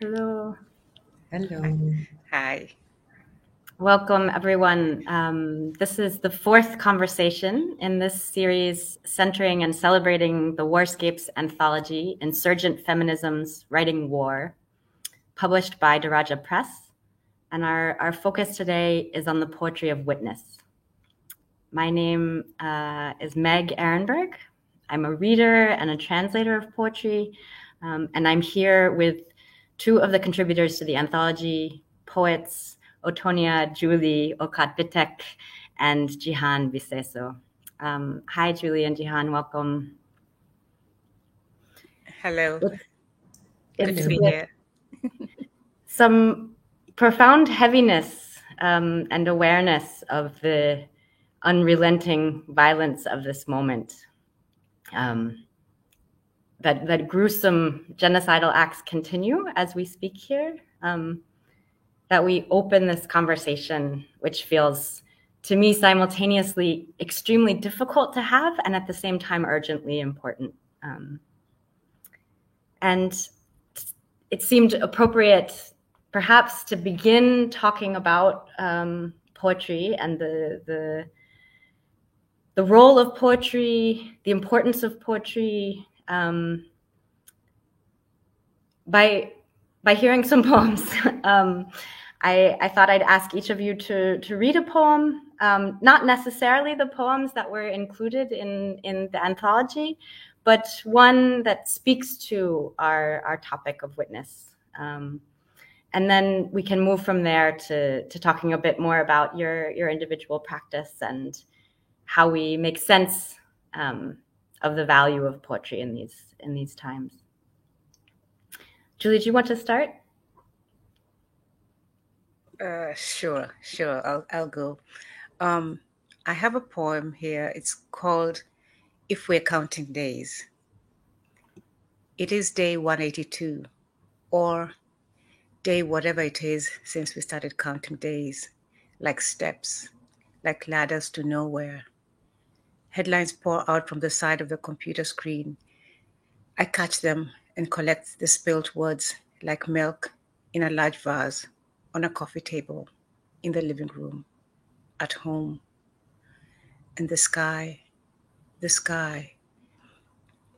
Hello. Hello. Hi. Welcome, everyone. This is the fourth conversation in this series centering and celebrating the Warscapes anthology, Insurgent Feminisms Writing War, published by Daraja Press. And our focus today is on the poetry of witness. My name is Meg Ehrenberg. I'm a reader and a translator of poetry, and I'm here with two of the contributors to the anthology, poets Otonia Julie Okatvitek and Jihan Viseso. Hi, Julie and Jihan, welcome. Hello. Good to It's be here. some profound heaviness and awareness of the unrelenting violence of this moment. That gruesome genocidal acts continue as we speak here, that we open this conversation, which feels to me simultaneously extremely difficult to have and at the same time urgently important. And it seemed appropriate perhaps to begin talking about poetry and the role of poetry, the importance of poetry, by hearing some poems. I thought I'd ask each of you to read a poem, not necessarily the poems that were included in the anthology, but one that speaks to our topic of witness. And then we can move from there to talking a bit more about your individual practice and how we make sense of the value of poetry in these times. Julie, do you want to start? Sure. I'll go. I have a poem here. It's called If We're Counting Days. It is day 182, or day whatever it is since we started counting days, like steps, like ladders to nowhere. Headlines pour out from the side of the computer screen. I catch them and collect the spilt words like milk in a large vase on a coffee table, in the living room, at home. And the sky,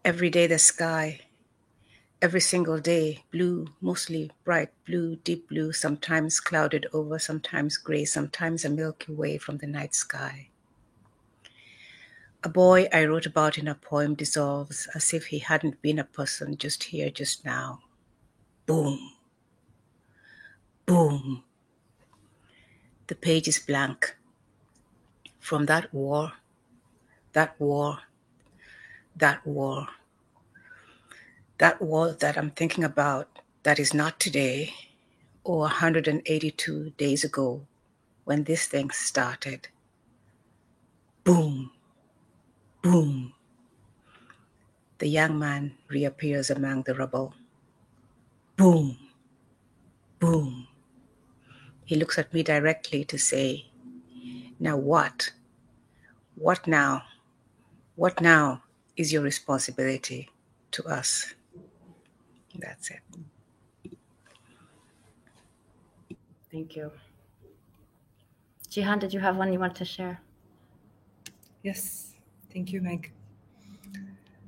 every day the sky, every single day, blue, mostly bright blue, deep blue, sometimes clouded over, sometimes gray, sometimes a Milky Way from the night sky. A boy I wrote about in a poem dissolves as if he hadn't been a person just here, just now. Boom. Boom. The page is blank. From that war, that that I'm thinking about, that is not today or 182 days ago when this thing started. Boom. Boom. The young man reappears among the rubble. Boom. Boom. He looks at me directly to say, now what? What now? What now is your responsibility to us? That's it. Thank you. Jihan, did you have one you want to share? Yes, thank you, Meg.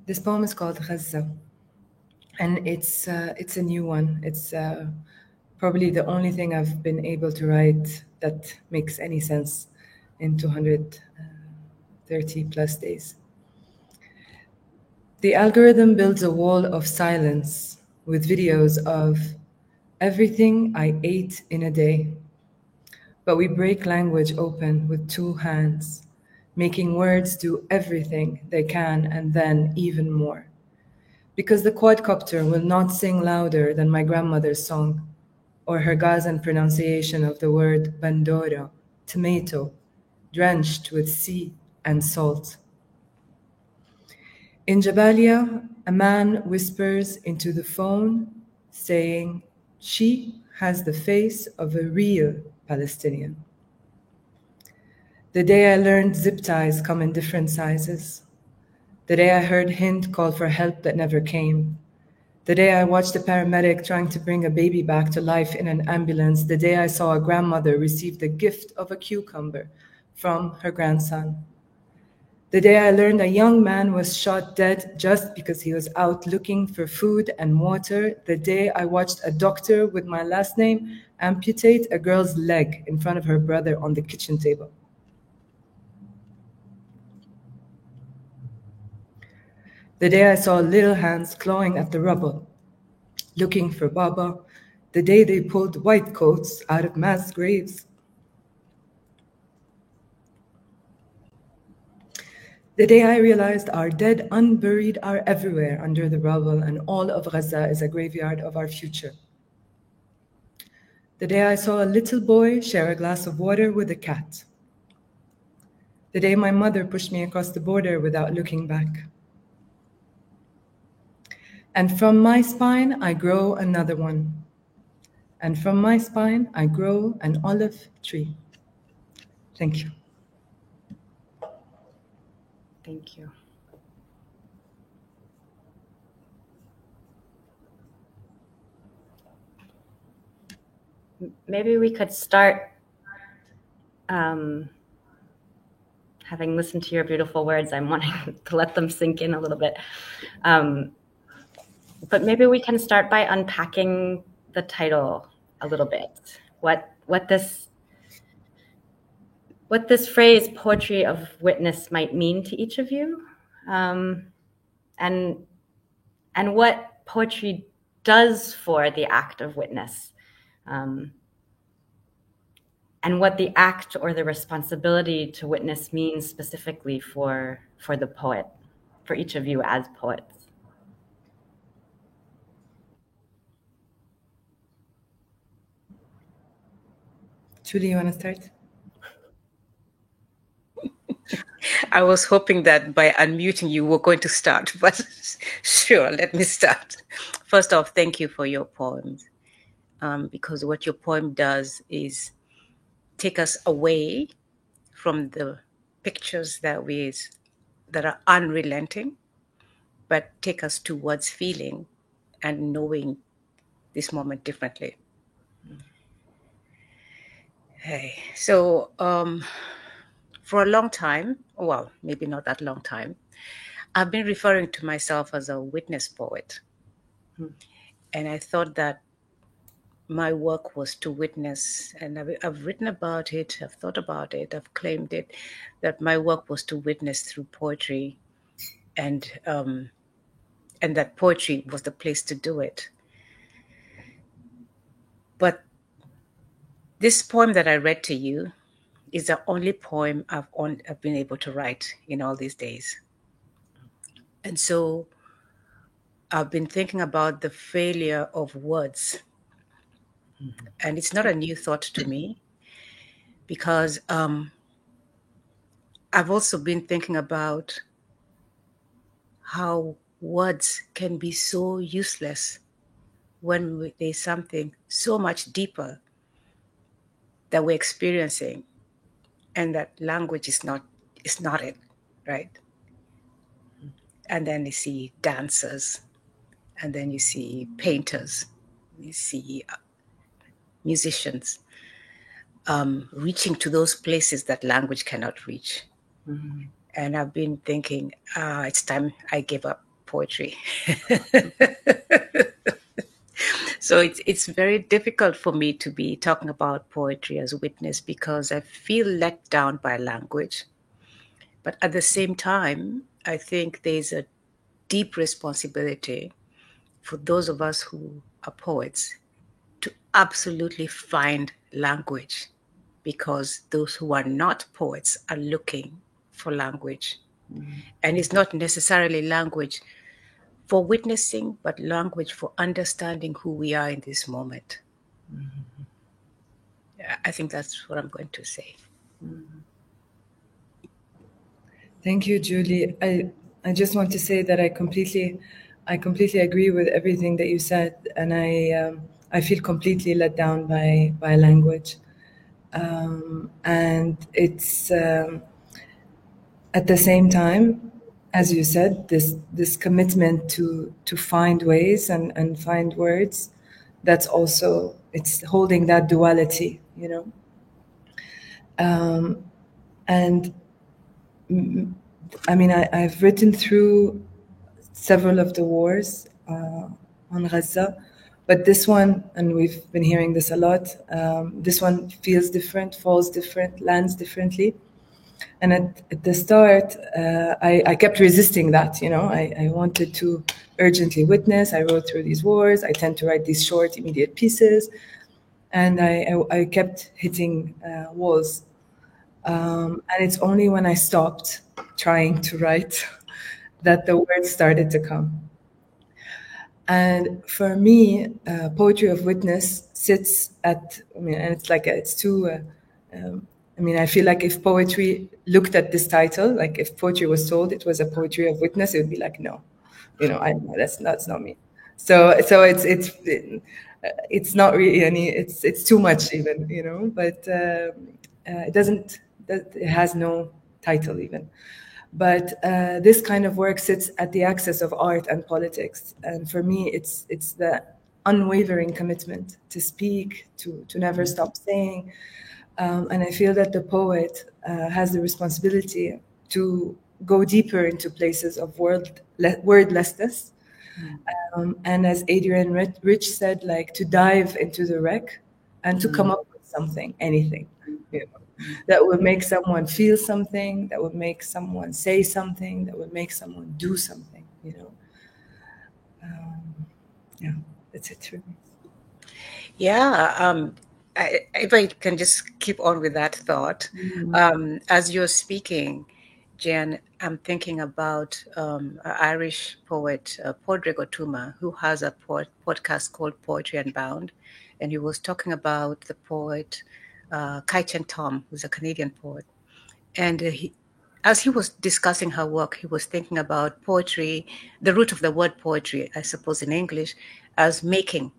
This poem is called Gaza, and it's a new one. It's probably the only thing I've been able to write that makes any sense in 230 plus days. The algorithm builds a wall of silence with videos of everything I ate in a day. But we break language open with two hands, making words do everything they can and then even more. Because the quadcopter will not sing louder than my grandmother's song, or her Gazan pronunciation of the word bandoro, tomato, drenched with sea and salt. In Jabalia, a man whispers into the phone, saying, she has the face of a real Palestinian. The day I learned zip ties come in different sizes. The day I heard Hind call for help that never came. The day I watched a paramedic trying to bring a baby back to life in an ambulance. The day I saw a grandmother receive the gift of a cucumber from her grandson. The day I learned a young man was shot dead just because he was out looking for food and water. The day I watched a doctor with my last name amputate a girl's leg in front of her brother on the kitchen table. The day I saw little hands clawing at the rubble, looking for Baba. The day they pulled white coats out of mass graves. The day I realized our dead unburied are everywhere under the rubble, and all of Gaza is a graveyard of our future. The day I saw a little boy share a glass of water with a cat. The day my mother pushed me across the border without looking back. And from my spine, I grow another one. And from my spine, I grow an olive tree. Thank you. Thank you. Maybe we could start, having listened to your beautiful words, I'm wanting to let them sink in a little bit. But maybe we can start by unpacking the title a little bit. What this phrase, poetry of witness, might mean to each of you, and what poetry does for the act of witness, and what the act or the responsibility to witness means specifically for the poet, for each of you as poets. Julie, you want to start? I was hoping that by unmuting you were going to start, but sure, let me start. First off, thank you for your poems, because what your poem does is take us away from the pictures that are unrelenting, but take us towards feeling and knowing this moment differently. Hey, so for a long time, well, maybe not that long time, I've been referring to myself as a witness poet. And I thought that my work was to witness, and I've written about it, I've thought about it, I've claimed it, that my work was to witness through poetry, and that poetry was the place to do it. But this poem that I read to you is the only poem I've been able to write in all these days. And so I've been thinking about the failure of words. And it's not a new thought to me, because I've also been thinking about how words can be so useless when there's something so much deeper that we're experiencing, and that language is not it, right? And then you see dancers, and then you see painters, you see musicians reaching to those places that language cannot reach. Mm-hmm. And I've been thinking, it's time I gave up poetry. So it's very difficult for me to be talking about poetry as witness, because I feel let down by language. But at the same time, I think there's a deep responsibility for those of us who are poets to absolutely find language, because those who are not poets are looking for language. Mm-hmm. And it's not necessarily language for witnessing, but language for understanding who we are in this moment. Mm-hmm. I think that's what I'm going to say. Mm-hmm. Thank you, Julie. I just want to say that I completely agree with everything that you said, and I feel completely let down by language, and it's at the same time, as you said, this commitment to find ways and find words. That's also, it's holding that duality, you know. And I mean, I've written through several of the wars on Gaza, but this one, and we've been hearing this a lot, this one feels different, falls different, lands differently. And at the start, I kept resisting that, you know. I wanted to urgently witness. I wrote through these wars. I tend to write these short, immediate pieces. And I kept hitting walls. And it's only when I stopped trying to write that the words started to come. And for me, poetry of witness sits at, I mean, and it's like, it's too, I mean, I feel like if poetry looked at this title, like if poetry was told it was a poetry of witness, it would be like, no, you know, that's not me. So it's not really any, it's too much even, you know, but it doesn't, it has no title even. But this kind of work sits at the axis of art and politics. And for me, it's the unwavering commitment to speak, to never stop saying. And I feel that the poet has the responsibility to go deeper into places of wordlessness. And as Adrienne Rich said, like to dive into the wreck and to come up with something, anything, you know, that would make someone feel something, that would make someone say something, that would make someone do something, you know. Yeah, that's it for me. Yeah, if I can just keep on with that thought. As you're speaking, Jen, I'm thinking about an Irish poet, Padraig O'Tuama, who has a podcast called Poetry Unbound, and he was talking about the poet Kai Chen Tom, who's a Canadian poet. And as he was discussing her work, he was thinking about poetry, the root of the word poetry, I suppose in English, as making.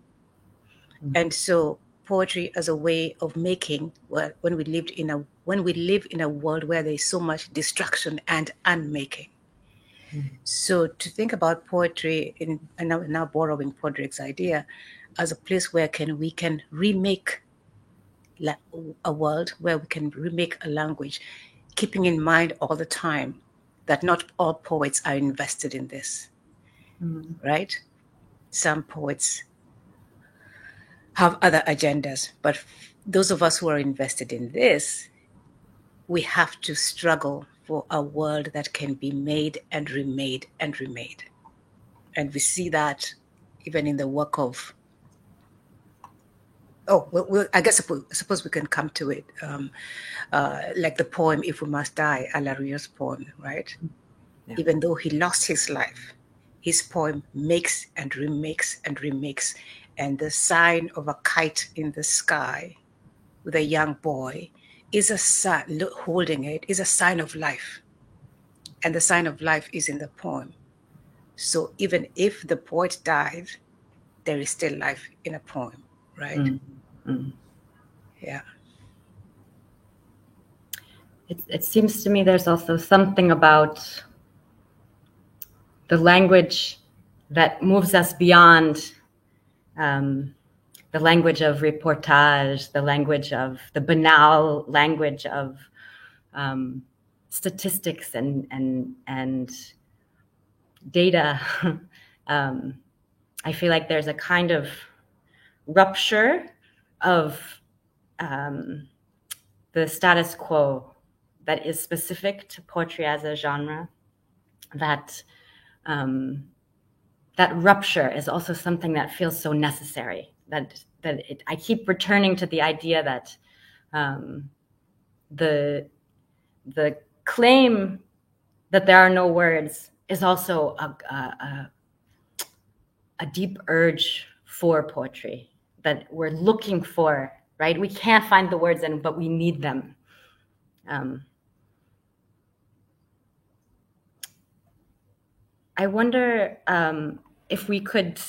And so poetry as a way of making, when we live in a world where there is so much destruction and unmaking. So to think about poetry, and now borrowing Padraig's idea, as a place where we can remake a world, where we can remake a language, keeping in mind all the time that not all poets are invested in this, right? Some poets have other agendas, but those of us who are invested in this, we have to struggle for a world that can be made and remade and remade. And we see that even in the work of, I guess suppose we can come to it, like the poem "If We Must Die," Alarico's poem, right? Yeah. Even though he lost his life, his poem makes and remakes and remakes. And the sign of a kite in the sky with a young boy is a sign, holding it is a sign of life. And the sign of life is in the poem. So even if the poet died, there is still life in a poem, right? Yeah. It seems to me there's also something about the language that moves us beyond the language of reportage, the language of the banal language of statistics and data. I feel like there's a kind of rupture of the status quo that is specific to poetry as a genre. That rupture is also something that feels so necessary. I keep returning to the idea that the claim that there are no words is also a deep urge for poetry that we're looking for, right? We can't find the words, but we need them. I wonder if we could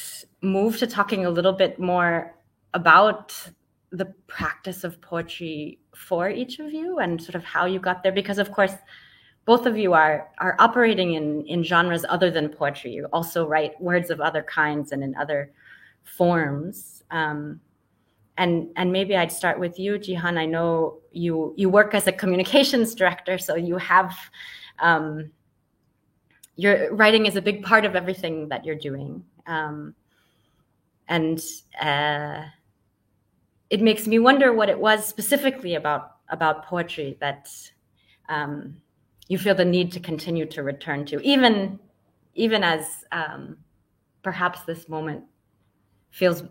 move to talking a little bit more about the practice of poetry for each of you and sort of how you got there, because of course, both of you are operating in genres other than poetry. You also write words of other kinds and in other forms. And maybe I'd start with you, Jihan. I know you work as a communications director, so you have your writing is a big part of everything that you're doing. And it makes me wonder what it was specifically about poetry that you feel the need to continue to return to, even as perhaps this moment feels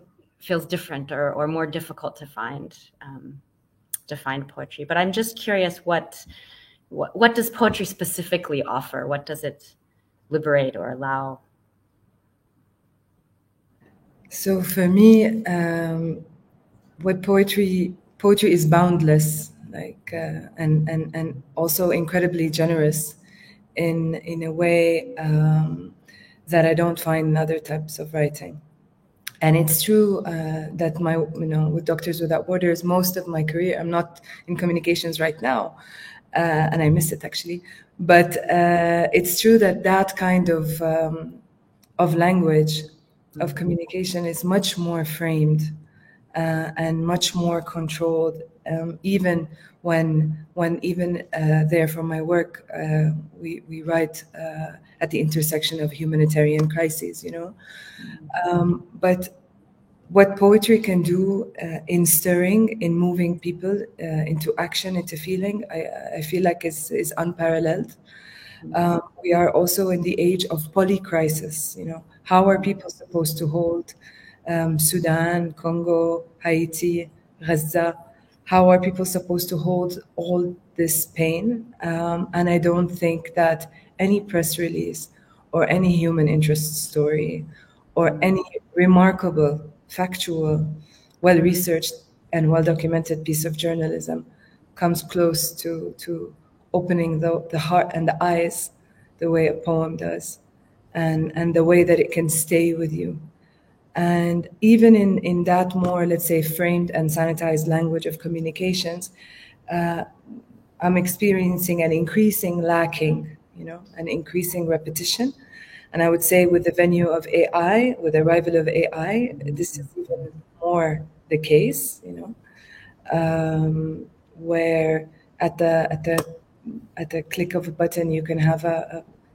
different or more difficult to find poetry. But I'm just curious, what does poetry specifically offer? What does it liberate or allow? So for me, what poetry is boundless, like and also incredibly generous in a way that I don't find in other types of writing. And it's true that with Doctors Without Borders, most of my career, I'm not in communications right now, and I miss it actually. But it's true that kind of language, of communication, is much more framed and much more controlled. Even when even there from my work, we write at the intersection of humanitarian crises, but what poetry can do in stirring, in moving people into action, into feeling, I feel like is unparalleled. We are also in the age of polycrisis. How are people supposed to hold Sudan, Congo, Haiti, Gaza? How are people supposed to hold all this pain? And I don't think that any press release or any human interest story or any remarkable, factual, well-researched and well-documented piece of journalism comes close to opening the heart and the eyes the way a poem does, and the way that it can stay with you. And even in that more, let's say, framed and sanitized language of communications, I'm experiencing an increasing lacking, an increasing repetition. And I would say with the venue of AI, with the arrival of AI, this is even more the case, where at the click of a button, you can have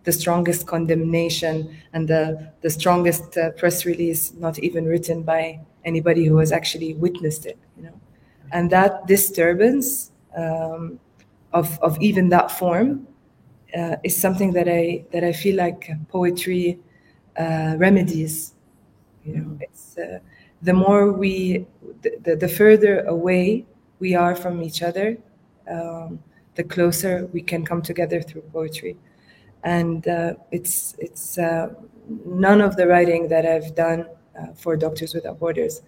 the strongest condemnation and the strongest press release, not even written by anybody who has actually witnessed it, And that disturbance of even that form is something that I feel like poetry remedies. It's the more the further away we are from each other, the closer we can come together through poetry. And it's none of the writing that I've done for Doctors Without Borders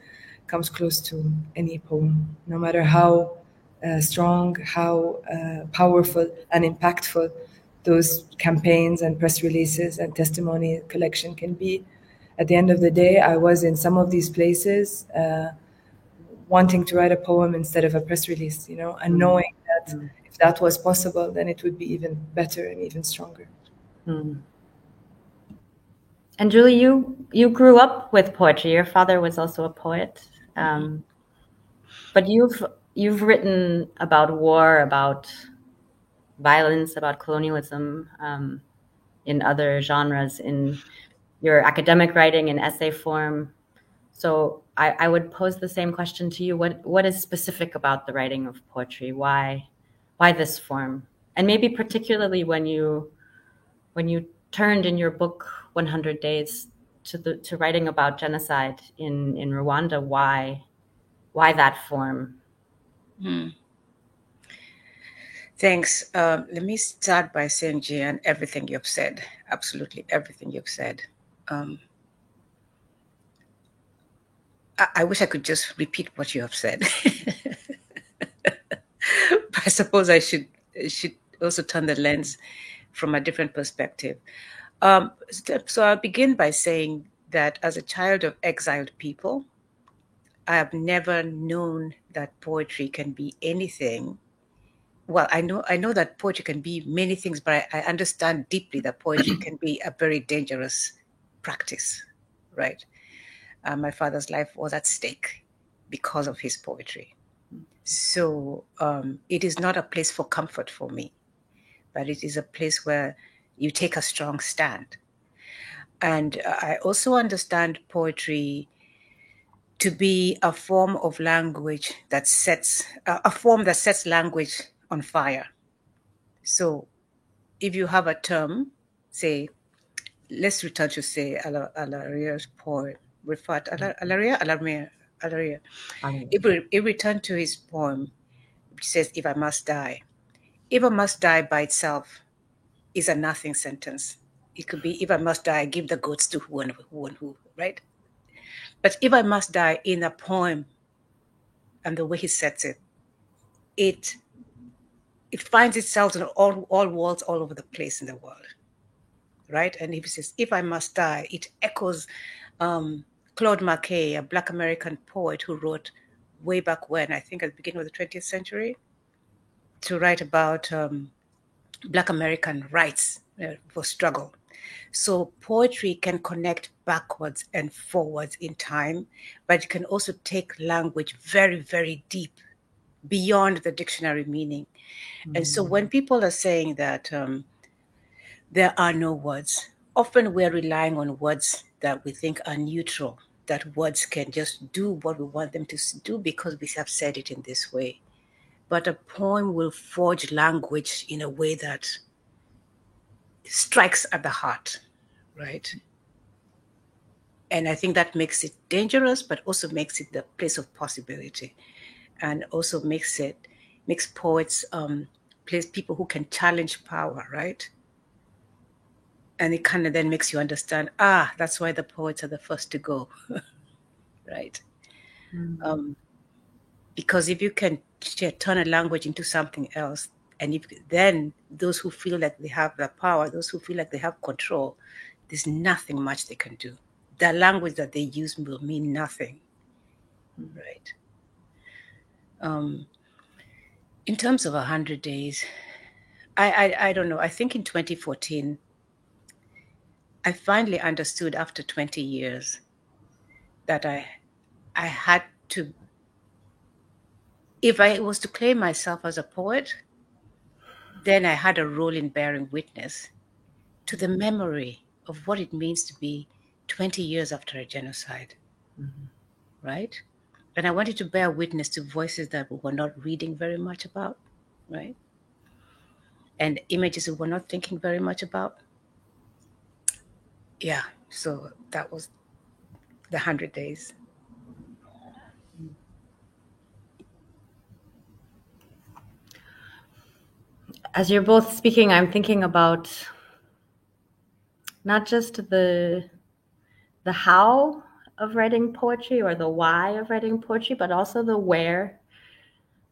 comes close to any poem, no matter how strong, how powerful and impactful those campaigns and press releases and testimony collection can be. At the end of the day, I was in some of these places wanting to write a poem instead of a press release, and knowing that if that was possible, then it would be even better and even stronger. And Julie, you grew up with poetry. Your father was also a poet, but you've written about war, about violence, about colonialism in other genres, in your academic writing in essay form. So I would pose the same question to you. What is specific about the writing of poetry? Why this form? And maybe particularly when you turned in your book 100 Days to writing about genocide in Rwanda, why that form? Thanks. Let me start by saying, Jihan, everything you've said, absolutely everything you've said. I wish I could just repeat what you have said. But I suppose I should also turn the lens from a different perspective. So I'll begin by saying that as a child of exiled people, I have never known that poetry can be anything well, I know that poetry can be many things, but I understand deeply that poetry can be a very dangerous practice, right? My father's life was at stake because of his poetry. So it is not a place for comfort for me, but it is a place where you take a strong stand. And I also understand poetry to be a form of language that sets a form that sets language on fire. So if you have a term, say, let's return to say Alaria's poem. Referred Alaria. If we return to his poem, which says, "If I must die," "if I must die" by itself is a nothing sentence. It could be, "If I must die, give the goats to who and who," right? But "if I must die" in a poem, and the way he sets it, it finds itself in all worlds all over the place in the world, right? And if he says, "if I must die," it echoes Claude McKay, a Black American poet who wrote way back when, I think at the beginning of the 20th century, to write about Black American rights for struggle. So poetry can connect backwards and forwards in time, but it can also take language very, very deep beyond the dictionary meaning. And so when people are saying that there are no words, often we're relying on words that we think are neutral, that words can just do what we want them to do because we have said it in this way. But a poem will forge language in a way that strikes at the heart, right? And I think that makes it dangerous, but also makes it the place of possibility, and also makes poets people who can challenge power, right? And it kind of then makes you understand, that's why the poets are the first to go, right? Because if you can turn a language into something else, and then those who feel like they have the power, those who feel like they have control, there's nothing much they can do. The language that they use will mean nothing, right? In terms of 100 days, I don't know. I think in 2014, I finally understood after 20 years that I had to, if I was to claim myself as a poet, then I had a role in bearing witness to the memory of what it means to be 20 years after a genocide, right? And I wanted to bear witness to voices that we were not reading very much about, right? And images we were not thinking very much about. Yeah, so that was the 100 days. As you're both speaking, I'm thinking about not just the how of writing poetry or the why of writing poetry, but also the where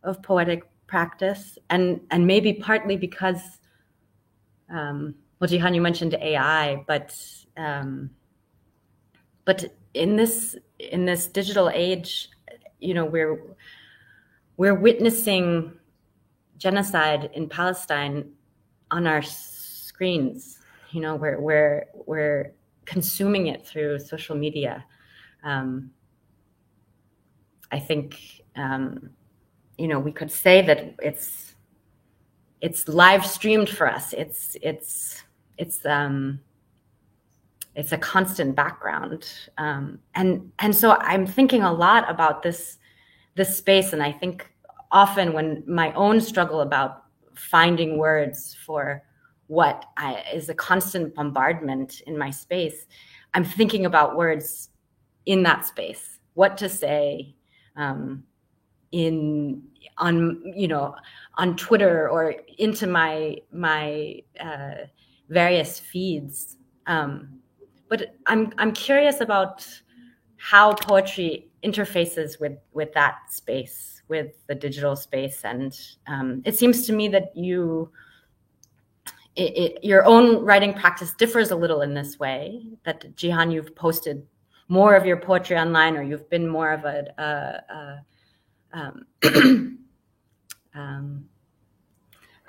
of poetic practice, and maybe partly because, well, Jihan, you mentioned AI, but in this digital age, you know, we're witnessing genocide in Palestine on our screens. You know, we're consuming it through social media. I think you know, we could say that it's live streamed for us. It's a constant background, and so I'm thinking a lot about this space, and I think often when my own struggle about finding words for what is a constant bombardment in my space, I'm thinking about words in that space, what to say on Twitter or into my various feeds. But I'm curious about how poetry interfaces with that space, with the digital space, and it seems to me that your own writing practice differs a little in this way. That Jihan, you've posted more of your poetry online, or you've been more of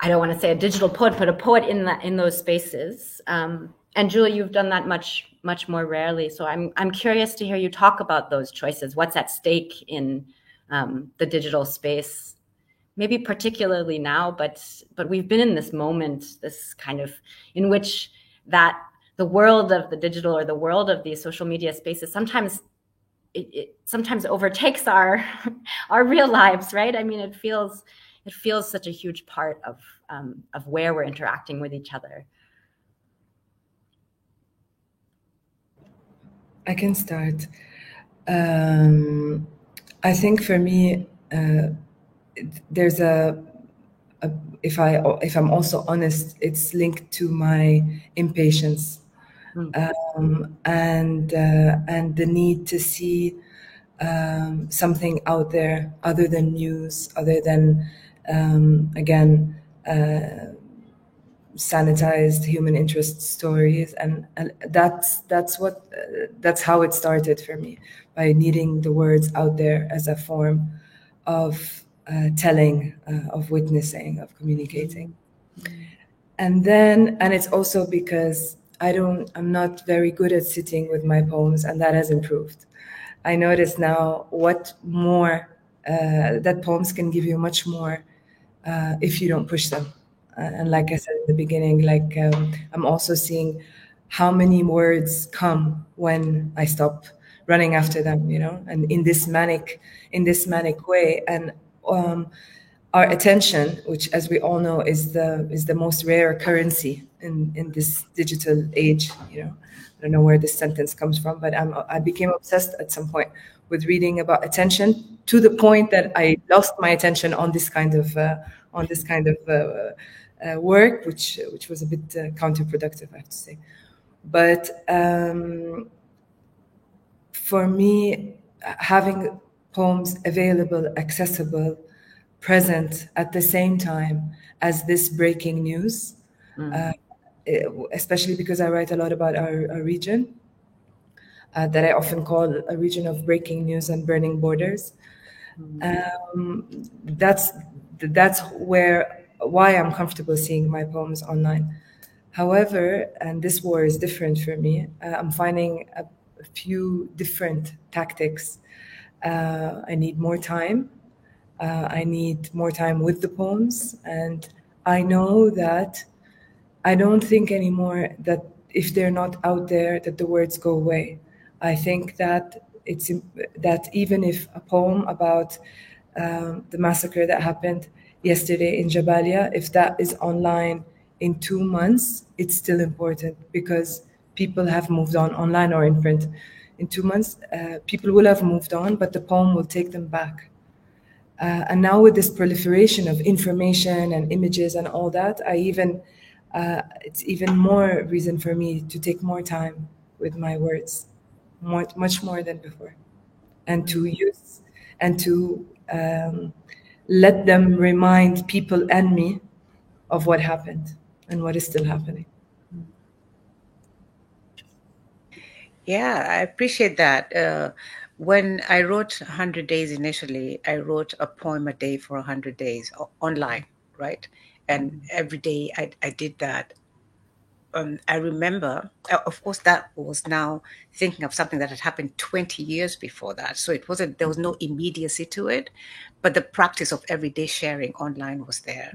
I don't want to say a digital poet, but a poet in those spaces. And Julie, you've done that much more rarely. So I'm curious to hear you talk about those choices. What's at stake in the digital space? Maybe particularly now, but we've been in this moment, this kind of in which that the world of the digital or the world of these social media spaces sometimes it sometimes overtakes our real lives, right? I mean, it feels such a huge part of where we're interacting with each other. I can start. I think for me, there's if I'm also honest, it's linked to my impatience, and the need to see something out there other than news, other than again sanitized human interest stories, and that's how it started for me, by needing the words out there as a form of telling, of witnessing, of communicating. And it's also because I'm not very good at sitting with my poems, and that has improved. I notice now what more that poems can give you much more if you don't push them. And like I said in the beginning, like I'm also seeing how many words come when I stop running after them, you know, and in this manic way. And our attention, which, as we all know, is the most rare currency in this digital age, you know. I don't know where this sentence comes from, but I became obsessed at some point with reading about attention, to the point that I lost my attention on this kind of work, which was a bit counterproductive, I have to say. But for me, having poems available, accessible, present at the same time as this breaking news, especially because I write a lot about our region, that I often call a region of breaking news and burning borders. That's why I'm comfortable seeing my poems online. However, and this war is different for me, I'm finding a few different tactics. I need more time. I need more time with the poems. And I know that I don't think anymore that if they're not out there, that the words go away. I think that that even if a poem about the massacre that happened yesterday in Jabalia, if that is online in 2 months, it's still important, because people have moved on, online or in print. In 2 months, people will have moved on, but the poem will take them back. And now with this proliferation of information and images and all that, it's even more reason for me to take more time with my words, much more than before, and to use and to let them remind people and me of what happened and what is still happening. Yeah, I appreciate that. When I wrote 100 Days initially, I wrote a poem a day for 100 days online, right? And every day I did that. I remember, of course, that was now thinking of something that had happened 20 years before that. So there was no immediacy to it, but the practice of everyday sharing online was there.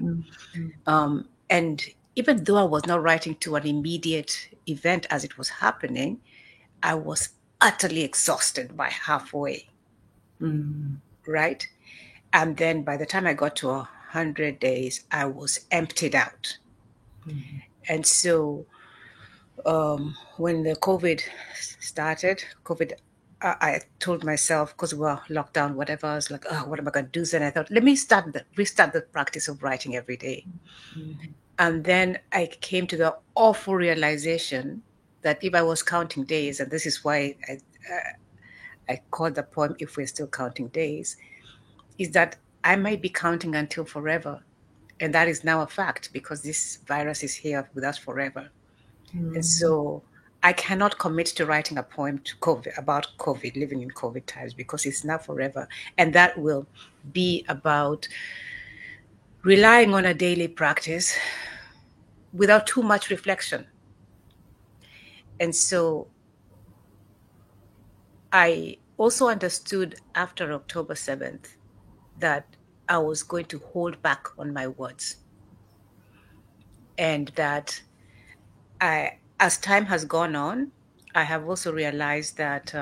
And even though I was not writing to an immediate event as it was happening, I was utterly exhausted by halfway, right? And then by the time I got to 100 days, I was emptied out. And so when the COVID started, I told myself, because we were locked down, whatever, I was like, oh, what am I going to do? Then I thought, let me restart the practice of writing every day. And then I came to the awful realization that if I was counting days, and this is why I called the poem If We're Still Counting Days, is that I might be counting until forever. And that is now a fact, because this virus is here with us forever. And so I cannot commit to writing a poem about COVID, living in COVID times, because it's now forever. And that will be about relying on a daily practice without too much reflection. And so I also understood after October 7th that I was going to hold back on my words. And that as time has gone on, I have also realized that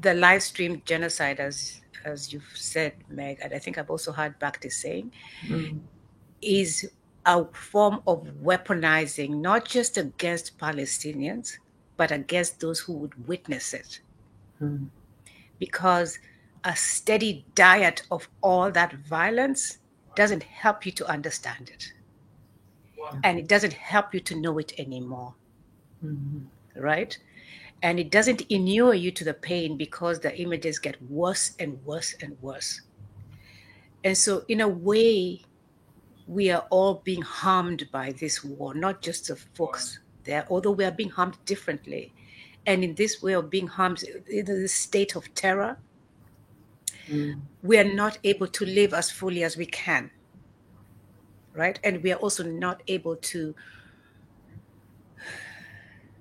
the live stream genocide, as you've said, Meg, and I think I've also heard Bhakti saying, is a form of weaponizing, not just against Palestinians, but against those who would witness it. Because a steady diet of all that violence doesn't help you to understand it. And it doesn't help you to know it anymore. Right? And it doesn't inure you to the pain because the images get worse and worse and worse. And so in a way, we are all being harmed by this war, not just the folks there, although we are being harmed differently. And in this way of being harmed, in this state of terror, we are not able to live as fully as we can, right? And we are also not able to,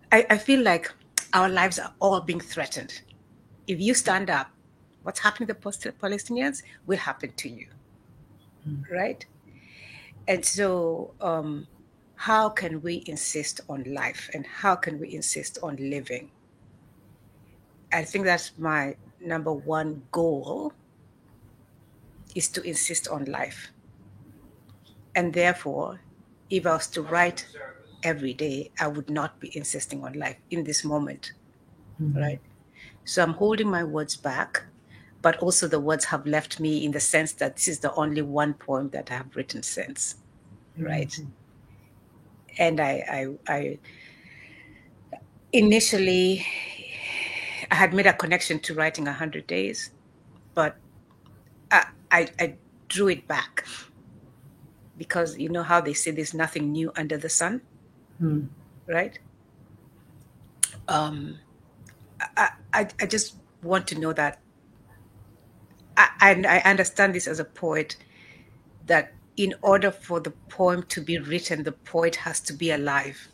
I feel like our lives are all being threatened. If you stand up, what's happening to the Palestinians will happen to you, right? And so how can we insist on life, and how can we insist on living? I think that's my number one goal, is to insist on life. And therefore, if I was to write every day, I would not be insisting on life in this moment, right? So I'm holding my words back, but also the words have left me in the sense that this is the only one poem that I have written since, right? And I initially, I had made a connection to writing 100 days, but I drew it back, because you know how they say there's nothing new under the sun, right? I just want to know that I understand this as a poet, that in order for the poem to be written, the poet has to be alive.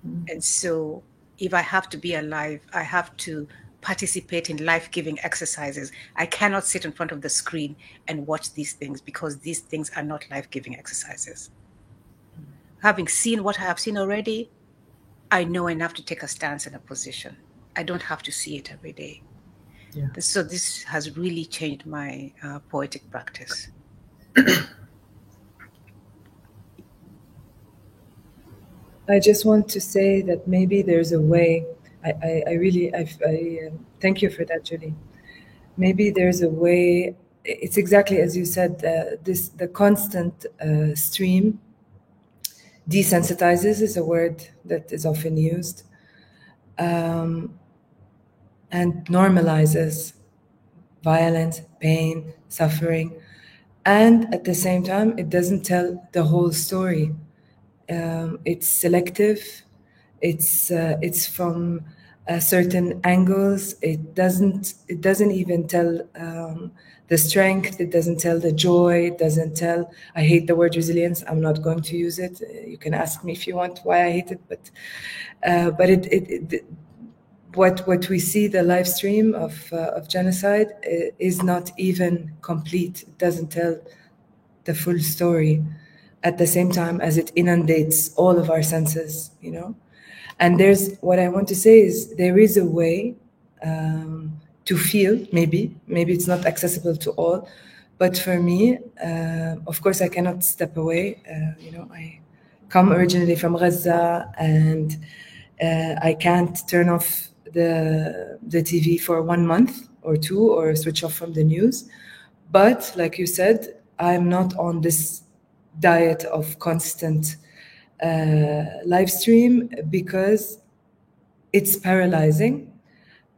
And so if I have to be alive, I have to participate in life-giving exercises. I cannot sit in front of the screen and watch these things, because these things are not life-giving exercises. Having seen what I have seen already, I know enough to take a stance and a position. I don't have to see it every day. Yeah. So this has really changed my poetic practice. I just want to say that maybe there's a way. I really thank you for that, Julie. Maybe there's a way. It's exactly as you said. The constant stream desensitizes is a word that is often used, and normalizes violence, pain, suffering, and at the same time, it doesn't tell the whole story. It's selective. It's from certain angles. It doesn't even tell the strength. It doesn't tell the joy. It doesn't tell. I hate the word resilience. I'm not going to use it. You can ask me if you want why I hate it, but what we see, the live stream of genocide, is not even complete. It doesn't tell the full story. At the same time as it inundates all of our senses, you know? And what I want to say is there is a way to feel, maybe it's not accessible to all, but for me, of course, I cannot step away. I come originally from Gaza, and I can't turn off the TV for 1 month or 2, or switch off from the news. But like you said, I'm not on this diet of constant live stream, because it's paralyzing,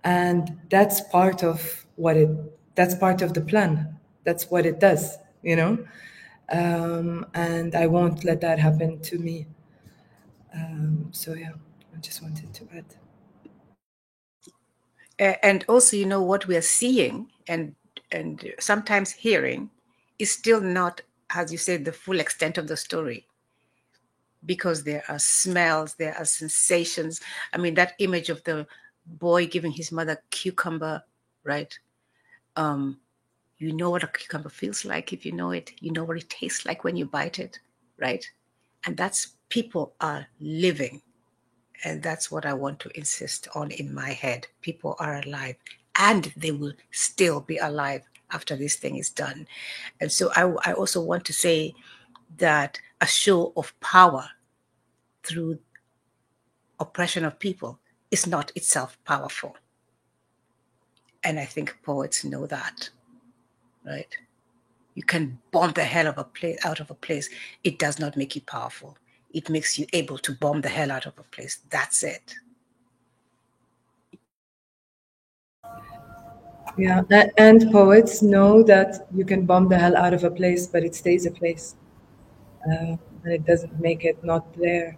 and that's part of the plan. That's what it does, you know. And I won't let that happen to me. So yeah, I just wanted to add. And also, you know, what we are seeing, and and sometimes hearing is still not, as you said, the full extent of the story, because there are smells, there are sensations. I mean, that image of the boy giving his mother cucumber, right? You know what a cucumber feels like if you know it. You know what it tastes like when you bite it, right? And that's, people are living. And that's what I want to insist on in my head. People are alive, and they will still be alive after this thing is done. And so I also want to say that a show of power through oppression of people is not itself powerful. And I think poets know that, right? You can bomb the hell of a place out of a place. It does not make you powerful. It makes you able to bomb the hell out of a place. That's it. Yeah, and poets know that you can bomb the hell out of a place, but it stays a place, and it doesn't make it not there.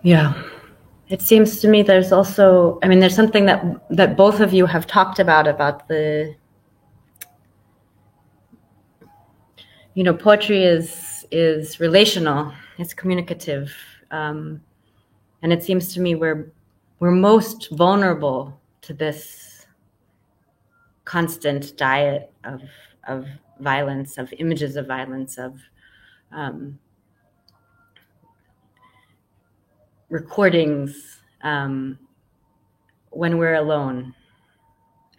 Yeah. It seems to me there's also, I mean, there's something that both of you have talked about the, you know, poetry is relational, it's communicative, and it seems to me we're most vulnerable to this constant diet of violence, of images of violence, of recordings when we're alone,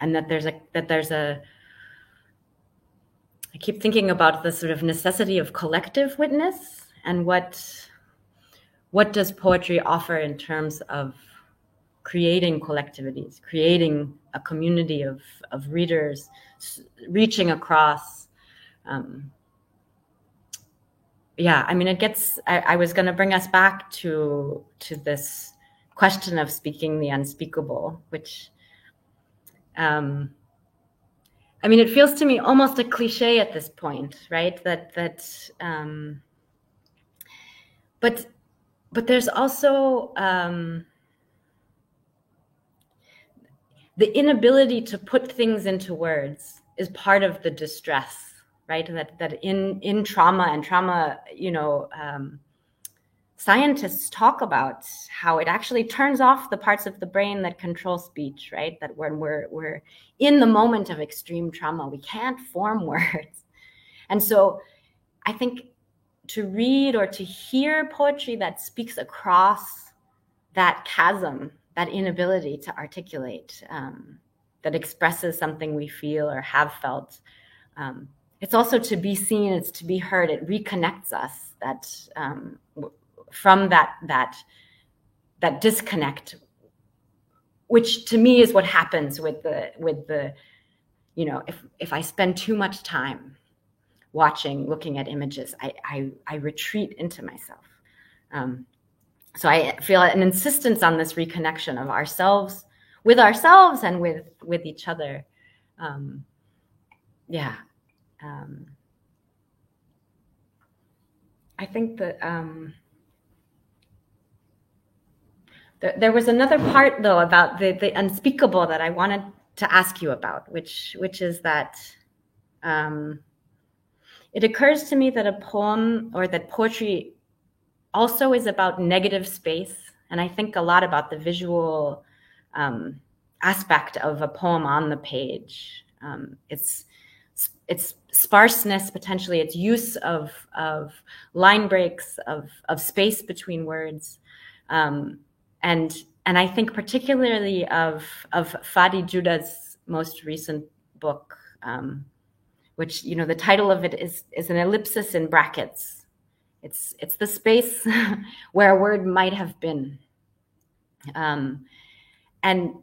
and that there's a I keep thinking about the sort of necessity of collective witness, and what does poetry offer in terms of creating collectivities, creating a community of readers, reaching across. Yeah, I mean, it gets, I was going to bring us back to this question of speaking the unspeakable, which, I mean, it feels to me almost a cliche at this point, right? But there's also the inability to put things into words is part of the distress, right? That in trauma and trauma, you know, scientists talk about how it actually turns off the parts of the brain that control speech, right? That when we're in the moment of extreme trauma, we can't form words. And so I think to read or to hear poetry that speaks across that chasm, that inability to articulate, that expresses something we feel or have felt, it's also to be seen, it's to be heard. It reconnects us from that disconnect, which to me is what happens with the you know, if I spend too much time looking at images, I retreat into myself. So I feel an insistence on this reconnection of ourselves with ourselves and with each other. Yeah. I think that there was another part, though, about the unspeakable that I wanted to ask you about, which is that it occurs to me that a poem, or that poetry, also is about negative space. And I think a lot about the visual aspect of a poem on the page. Its sparseness, potentially, its use of line breaks, of space between words. And I think particularly of Fadi Judah's most recent book, which, you know, the title of it is an ellipsis in brackets. It's the space where a word might have been. And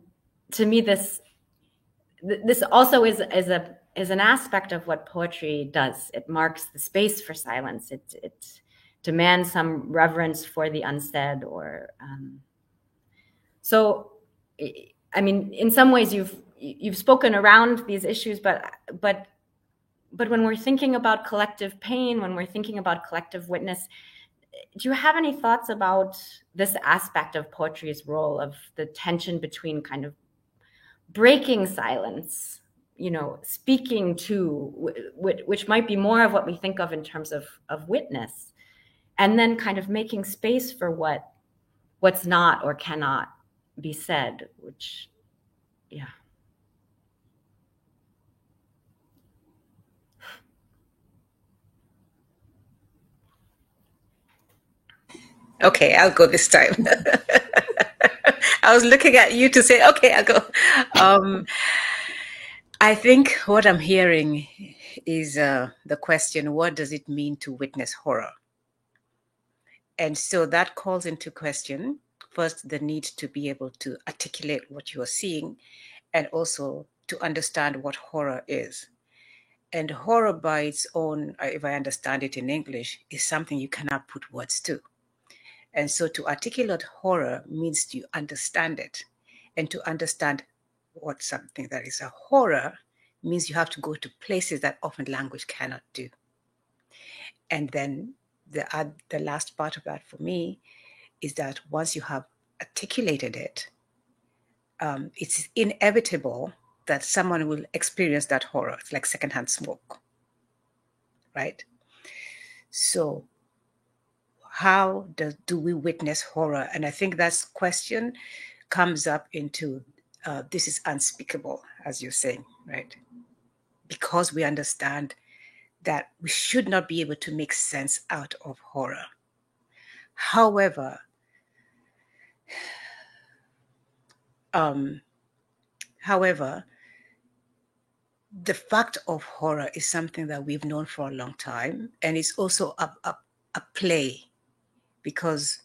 to me, this also is an aspect of what poetry does. It marks the space for silence. It demands some reverence for the unsaid, or so. I mean, in some ways, you've spoken around these issues, but when we're thinking about collective pain, when we're thinking about collective witness, do you have any thoughts about this aspect of poetry's role, of the tension between kind of breaking silence, speaking to, which might be more of what we think of in terms of witness, and then kind of making space for what's not or cannot be said, which, yeah. Okay, I'll go this time. I was looking at you to say, okay, I'll go. I think what I'm hearing is the question, what does it mean to witness horror? And so that calls into question, first, the need to be able to articulate what you are seeing, and also to understand what horror is. And horror by its own, if I understand it in English, is something you cannot put words to. And so to articulate horror means to understand it. And to understand what something that is a horror means you have to go to places that often language cannot do. And then the last part of that for me is that once you have articulated it, it's inevitable that someone will experience that horror. It's like secondhand smoke, right? So how do we witness horror? And I think that question comes up into this is unspeakable, as you're saying, right? Because we understand that we should not be able to make sense out of horror. However, the fact of horror is something that we've known for a long time, and it's also a play, because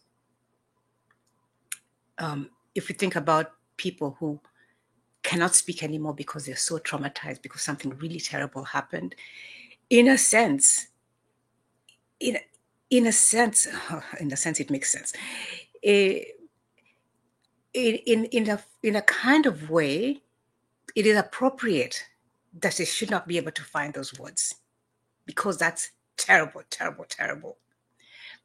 if you think about people who cannot speak anymore because they're so traumatized because something really terrible happened, in a sense, it makes sense. In a kind of way, it is appropriate that they should not be able to find those words, because that's terrible, terrible, terrible.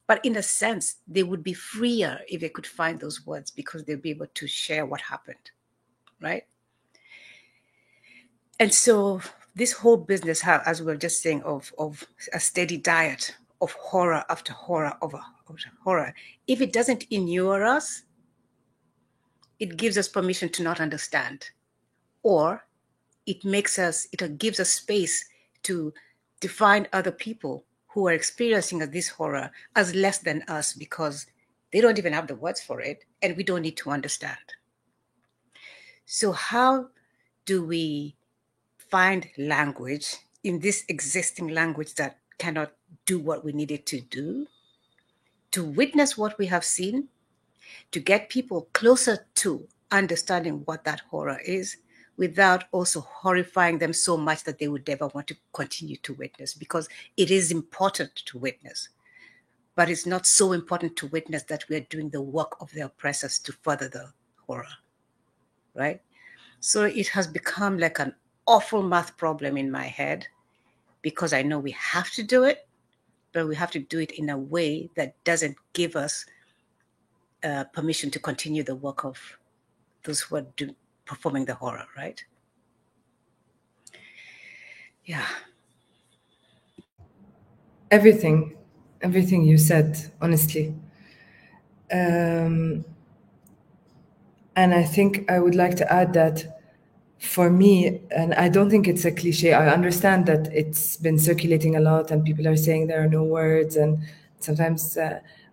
But in a sense, they would be freer if they could find those words, because they'd be able to share what happened, right? And so this whole business, as we were just saying, of a steady diet of horror after horror after horror, if it doesn't inure us, it gives us permission to not understand, or it gives us space to define other people who are experiencing this horror as less than us, because they don't even have the words for it, and we don't need to understand. So how do we find language in this existing language that cannot do what we need it to do, to witness what we have seen, to get people closer to understanding what that horror is, without also horrifying them so much that they would never want to continue to witness, because it is important to witness, but it's not so important to witness that we are doing the work of the oppressors to further the horror, right? So it has become like an awful math problem in my head, because I know we have to do it, but we have to do it in a way that doesn't give us permission to continue the work of those who are performing the horror, right? Yeah. Everything you said, honestly. And I think I would like to add that for me, and I don't think it's a cliche, I understand that it's been circulating a lot and people are saying there are no words, and sometimes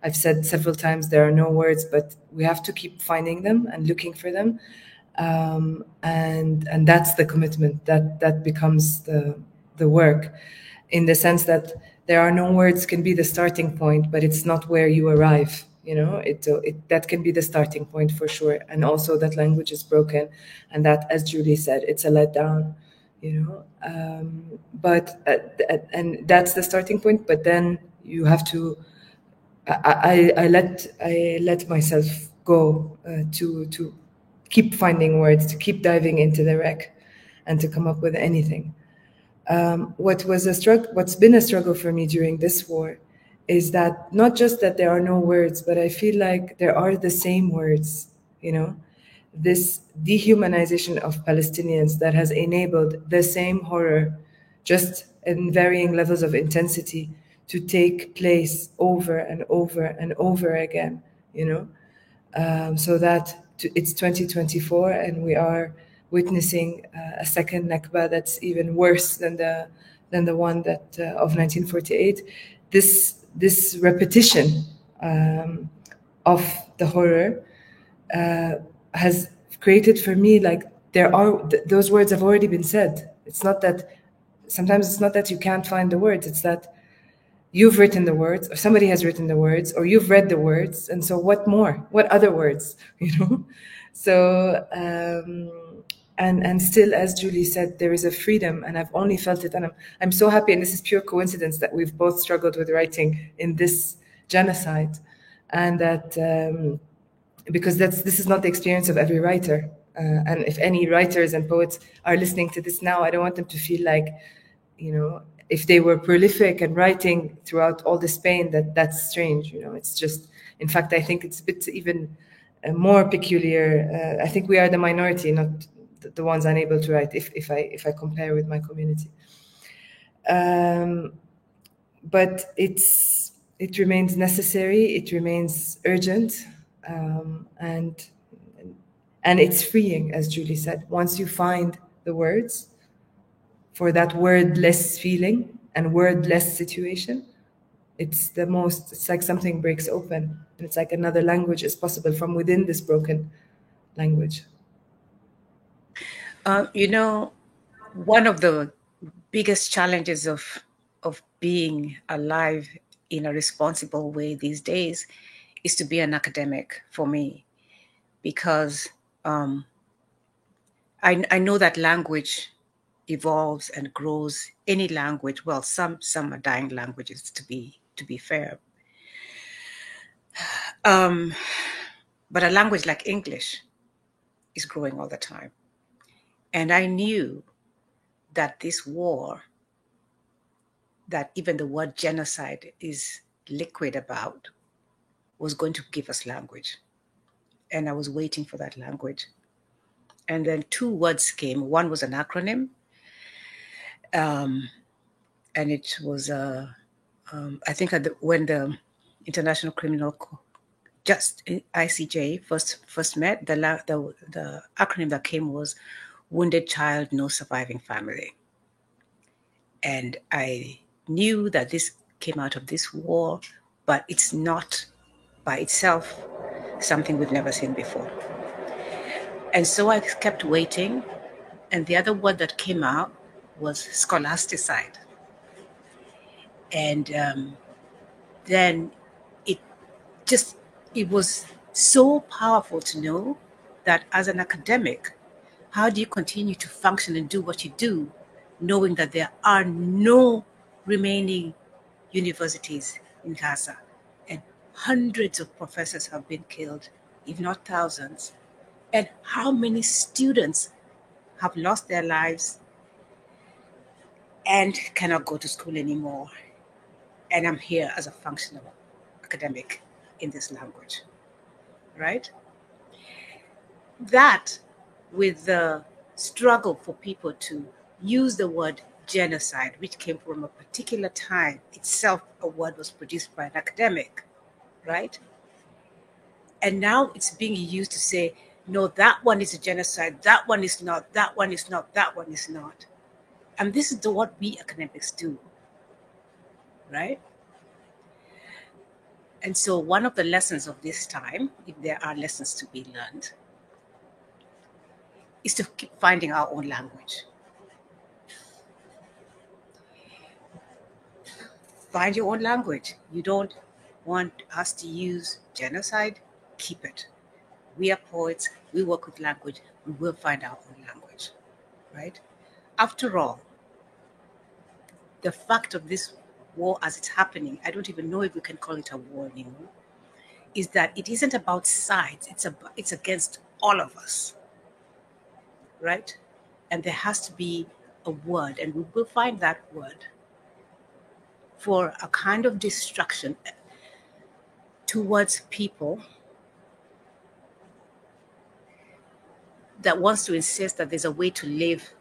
I've said several times there are no words, but we have to keep finding them and looking for them. And that's the commitment that becomes the work, in the sense that there are no words can be the starting point, but it's not where you arrive. That can be the starting point for sure, and also that language is broken, and that, as Julie said, it's a letdown. But and that's the starting point. But then you have to. I let myself go to keep finding words, to keep diving into the wreck, and to come up with anything. What's been a struggle for me during this war is that not just that there are no words, but I feel like there are the same words, you know, this dehumanization of Palestinians that has enabled the same horror, just in varying levels of intensity, to take place over and over and over again, you know. So that it's 2024 and we are witnessing a second Nakba that's even worse than the one that of 1948. This repetition of the horror has created for me, like, those words have already been said. It's not that sometimes it's not that you can't find the words, it's that you've written the words, or somebody has written the words, or you've read the words, and so what more? What other words? You know. So and still, as Julie said, there is a freedom, and I've only felt it, and I'm so happy, and this is pure coincidence that we've both struggled with writing in this genocide, and that because this is not the experience of every writer. And if any writers and poets are listening to this now, I don't want them to feel like, you know, if they were prolific and writing throughout all this pain, that's strange. You know, it's just, in fact, I think it's a bit even more peculiar. I think we are the minority, not the ones unable to write. If I compare with my community, but it remains necessary. It remains urgent, and it's freeing, as Julie said. Once you find the words for that wordless feeling and wordless situation, it's like something breaks open, and it's like another language is possible from within this broken language. You know, one of the biggest challenges of being alive in a responsible way these days is to be an academic for me, because I know that language evolves and grows. Any language, well, some are dying languages, to be fair. But a language like English is growing all the time. And I knew that this war, that even the word genocide is liquid about, was going to give us language. And I was waiting for that language. And then 2 words came. One was an acronym. And it was, I think when the International Criminal Court, just ICJ first met, the acronym that came was Wounded Child, No Surviving Family. And I knew that this came out of this war, but it's not by itself something we've never seen before. And so I kept waiting, and the other word that came out was scholasticide. And then it was so powerful to know that as an academic, how do you continue to function and do what you do, knowing that there are no remaining universities in Gaza, and hundreds of professors have been killed, if not thousands, and how many students have lost their lives and cannot go to school anymore. And I'm here as a functional academic in this language, right? That, with the struggle for people to use the word genocide, which came from a particular time, itself a word was produced by an academic, right? And now it's being used to say, no, that one is a genocide, that one is not, that one is not, that one is not. And this is what we academics do, right? And so one of the lessons of this time, if there are lessons to be learned, is to keep finding our own language. Find your own language. You don't want us to use genocide? Keep it. We are poets. We work with language. We will find our own language, right? After all, the fact of this war as it's happening, I don't even know if we can call it a war anymore, is that it isn't about sides. It's against all of us, right? And there has to be a word, and we will find that word for a kind of destruction towards people that wants to insist that there's a way to live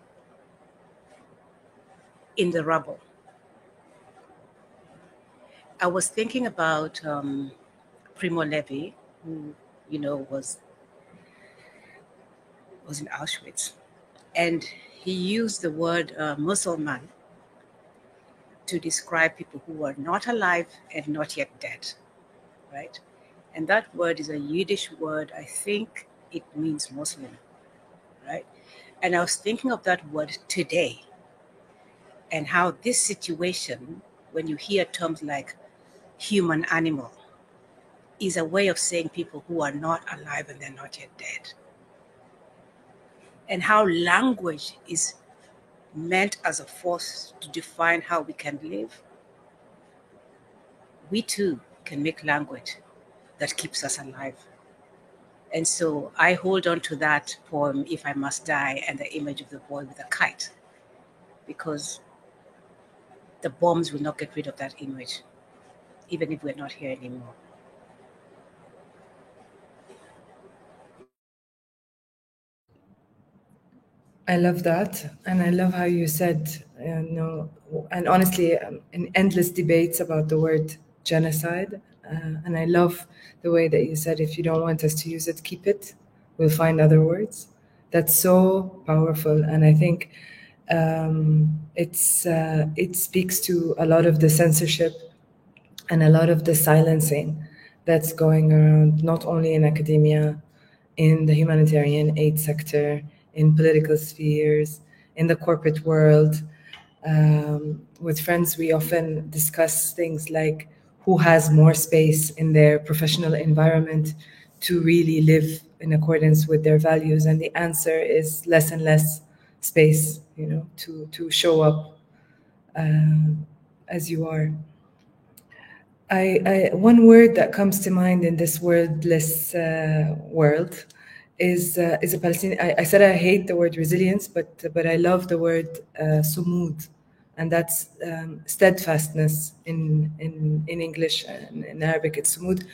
in the rubble. I was thinking about Primo Levi, who, you know, was in Auschwitz, and he used the word Muslim to describe people who are not alive and not yet dead, right? And that word is a Yiddish word. I think it means Muslim, right? And I was thinking of that word today and how this situation, when you hear terms like human animal, is a way of saying people who are not alive and they're not yet dead. And how language is meant as a force to define how we can live. We too can make language that keeps us alive. And so I hold on to that poem, If I Must Die, and the image of the boy with a kite, because the bombs will not get rid of that image, even if we're not here anymore. I love that, and I love how you said, and honestly, in endless debates about the word genocide, and I love the way that you said, if you don't want us to use it, keep it. We'll find other words. That's so powerful, and I think it speaks to a lot of the censorship and a lot of the silencing that's going around, not only in academia, in the humanitarian aid sector, in political spheres, in the corporate world. With friends, we often discuss things like who has more space in their professional environment to really live in accordance with their values. And the answer is less and less space, to show up as you are. One word that comes to mind in this wordless world is a Palestinian. I said I hate the word resilience, but I love the word sumud, and that's steadfastness in English, and in Arabic it's sumud,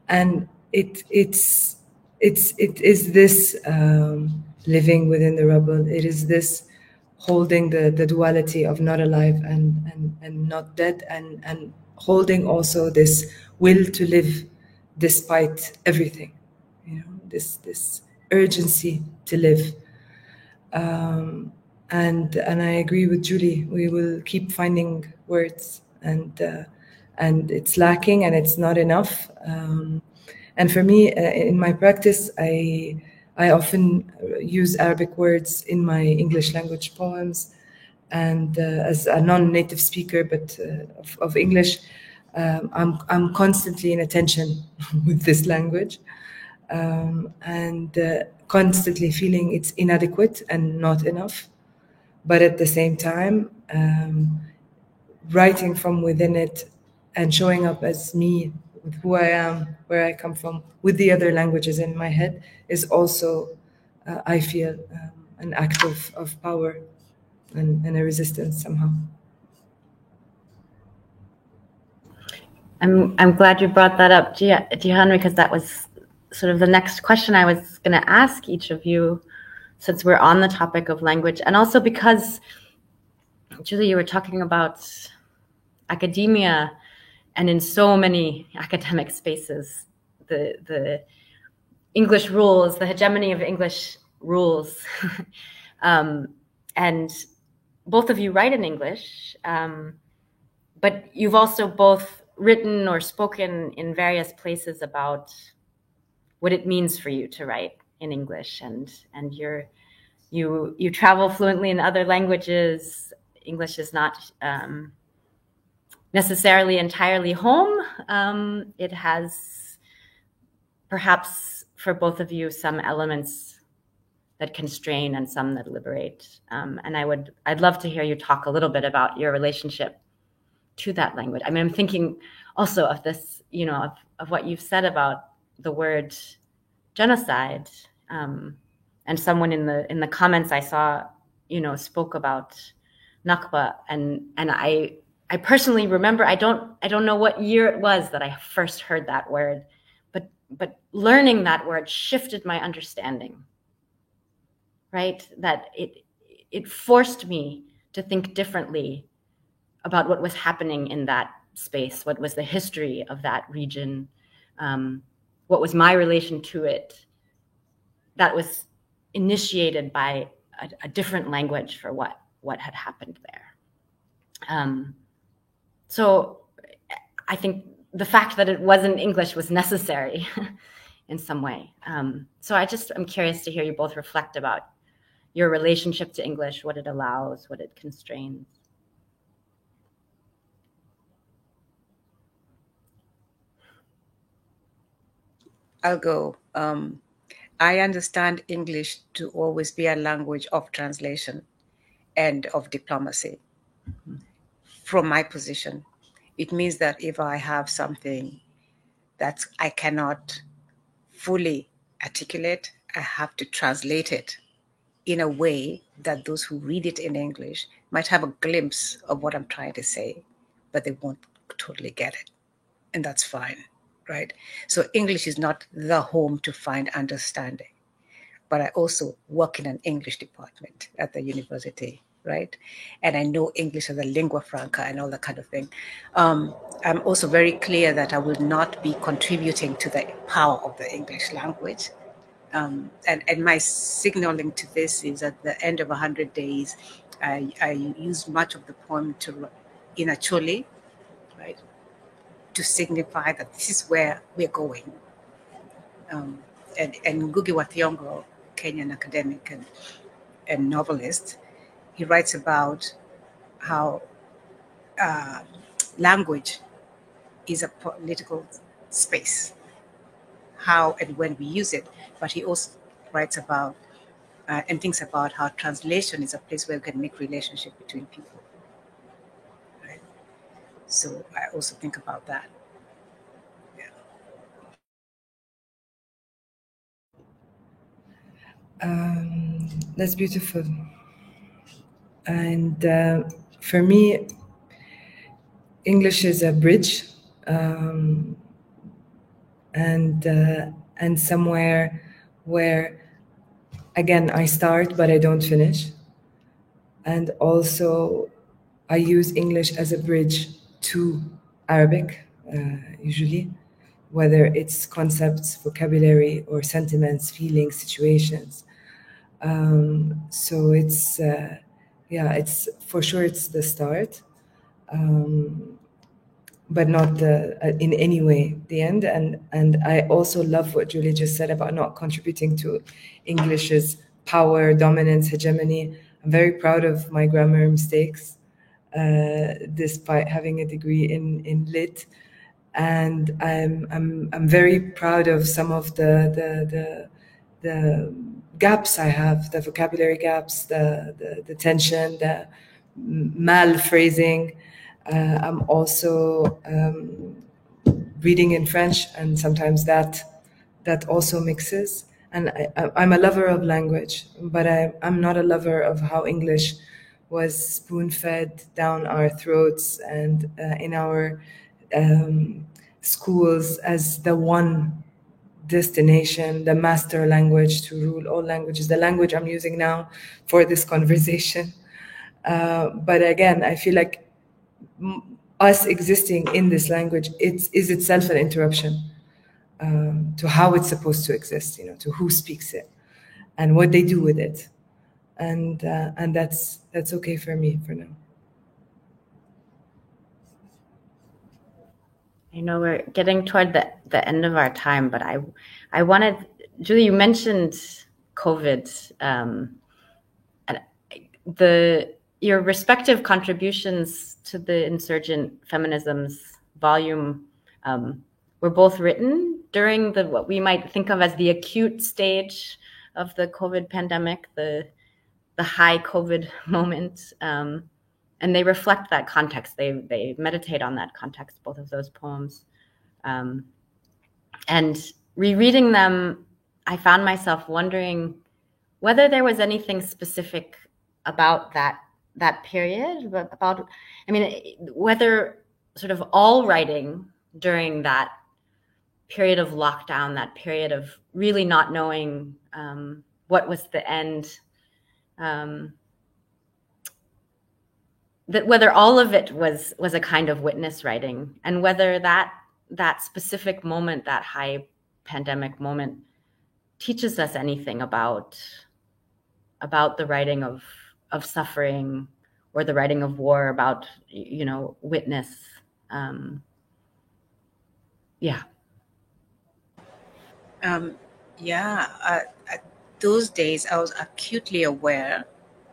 and it is this living within the rubble. It is this holding the duality of not alive and not dead, and holding also this will to live despite everything, this urgency to live. And I agree with Julie. We will keep finding words, and it's lacking and it's not enough. And for me, in my practice, I often use Arabic words in my English language poems, and as a non-native speaker, but of English, I'm constantly in attention with this language, and constantly feeling it's inadequate and not enough. But at the same time, writing from within it and showing up as me, with who I am, where I come from, with the other languages in my head, is also, I feel, an act of power and a resistance somehow. I'm glad you brought that up, Jihan, because that was sort of the next question I was going to ask each of you, since we're on the topic of language, and also because, Julie, you were talking about academia, and in so many academic spaces, the English rules, the hegemony of English rules, and both of you write in English, but you've also both written or spoken in various places about what it means for you to write in English, and you travel fluently in other languages. English is not necessarily entirely home. It has perhaps for both of you some elements that constrain and some that liberate. And I'd love to hear you talk a little bit about your relationship to that language. I mean, I'm thinking also of this, of what you've said about the word genocide. And someone in the comments I saw, spoke about Nakba, and I I personally remember, I don't know what year it was that I first heard that word, but learning that word shifted my understanding, right? That it forced me to think differently about what was happening in that space, what was the history of that region, what was my relation to it. That was initiated by a different language for what had happened there. So I think the fact that it wasn't English was necessary in some way. So I'm curious to hear you both reflect about your relationship to English, what it allows, what it constrains. I'll go. I understand English to always be a language of translation and of diplomacy. From my position, it means that if I have something that I cannot fully articulate, I have to translate it in a way that those who read it in English might have a glimpse of what I'm trying to say, but they won't totally get it. And that's fine, right? So English is not the home to find understanding. But I also work in an English department at the university, right? And I know English as a lingua franca and all that kind of thing. I'm also very clear that I will not be contributing to the power of the English language. And my signaling to this is at the end of 100 days, I used much of the poem in Acholi, right, to signify that this is where we're going. And Ngugi wa Thiong'o, Kenyan academic and novelist, he writes about how language is a political space, how and when we use it. But he also writes about and thinks about how translation is a place where we can make relationship between people. Right? So I also think about that. That's beautiful. And for me, English is a bridge, and somewhere where, again, I start but I don't finish. And also, I use English as a bridge to Arabic, usually, whether it's concepts, vocabulary, or sentiments, feelings, situations. So it's it's for sure it's the start, but not in any way the end. And I also love what Julie just said about not contributing to English's power, dominance, hegemony. I'm very proud of my grammar mistakes, despite having a degree in lit. And I'm very proud of some of the gaps I have, the vocabulary gaps, the tension, the malphrasing. I'm also reading in French, and sometimes that also mixes. And I'm a lover of language, but I'm not a lover of how English was spoon-fed down our throats and in our schools as the one destination, the master language to rule all languages, the language I'm using now for this conversation. But again, I feel like us existing in this language is itself an interruption to how it's supposed to exist, to who speaks it and what they do with it. And that's okay for me for now. I know we're getting toward the end of our time, but I wanted, Julie, you mentioned COVID, and your respective contributions to the Insurgent Feminisms volume were both written during what we might think of as the acute stage of the COVID pandemic, the high COVID moment. And they reflect that context. They meditate on that context, both of those poems. And rereading them, I found myself wondering whether there was anything specific about that that period, but about, I mean, whether sort of all writing during that period of lockdown, that period of really not knowing what was the end, that whether all of it was a kind of witness writing, and whether that specific moment, that high pandemic moment, teaches us anything about the writing of suffering, or the writing of war, about, you know, witness. Yeah. Those days I was acutely aware,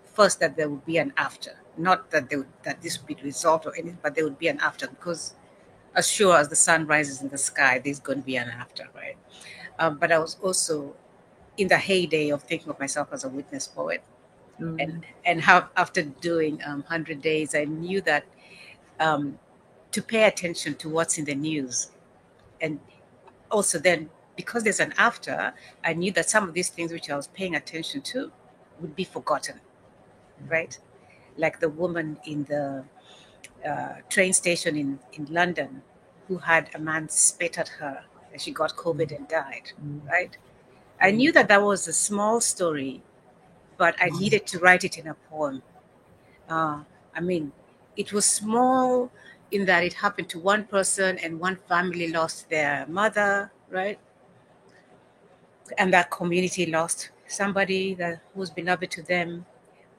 first, that there would be an after. Not that that this would be resolved or anything, but there would be an after, because as sure as the sun rises in the sky, there's going to be an after, right? But I was also in the heyday of thinking of myself as a witness poet. And how, after doing 100 Days, I knew that to pay attention to what's in the news, and also then, because there's an after, I knew that some of these things which I was paying attention to would be forgotten, right? Like the woman in the train station in London who had a man spit at her and she got COVID and died, right? I knew that that was a small story, but I needed to write it in a poem. I mean, it was small in that it happened to one person and one family lost their mother, right? And that community lost somebody that was beloved to them.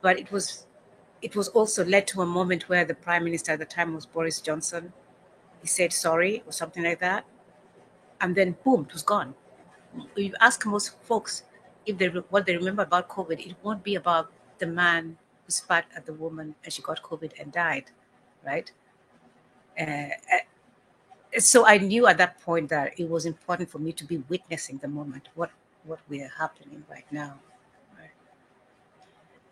But it was also led to a moment where the prime minister at the time was Boris Johnson. He said sorry or something like that, and then boom, it was gone. If you ask most folks what they remember about COVID, it won't be about the man who spat at the woman and she got COVID and died, right? So I knew at that point that it was important for me to be witnessing the moment, what we're happening right now.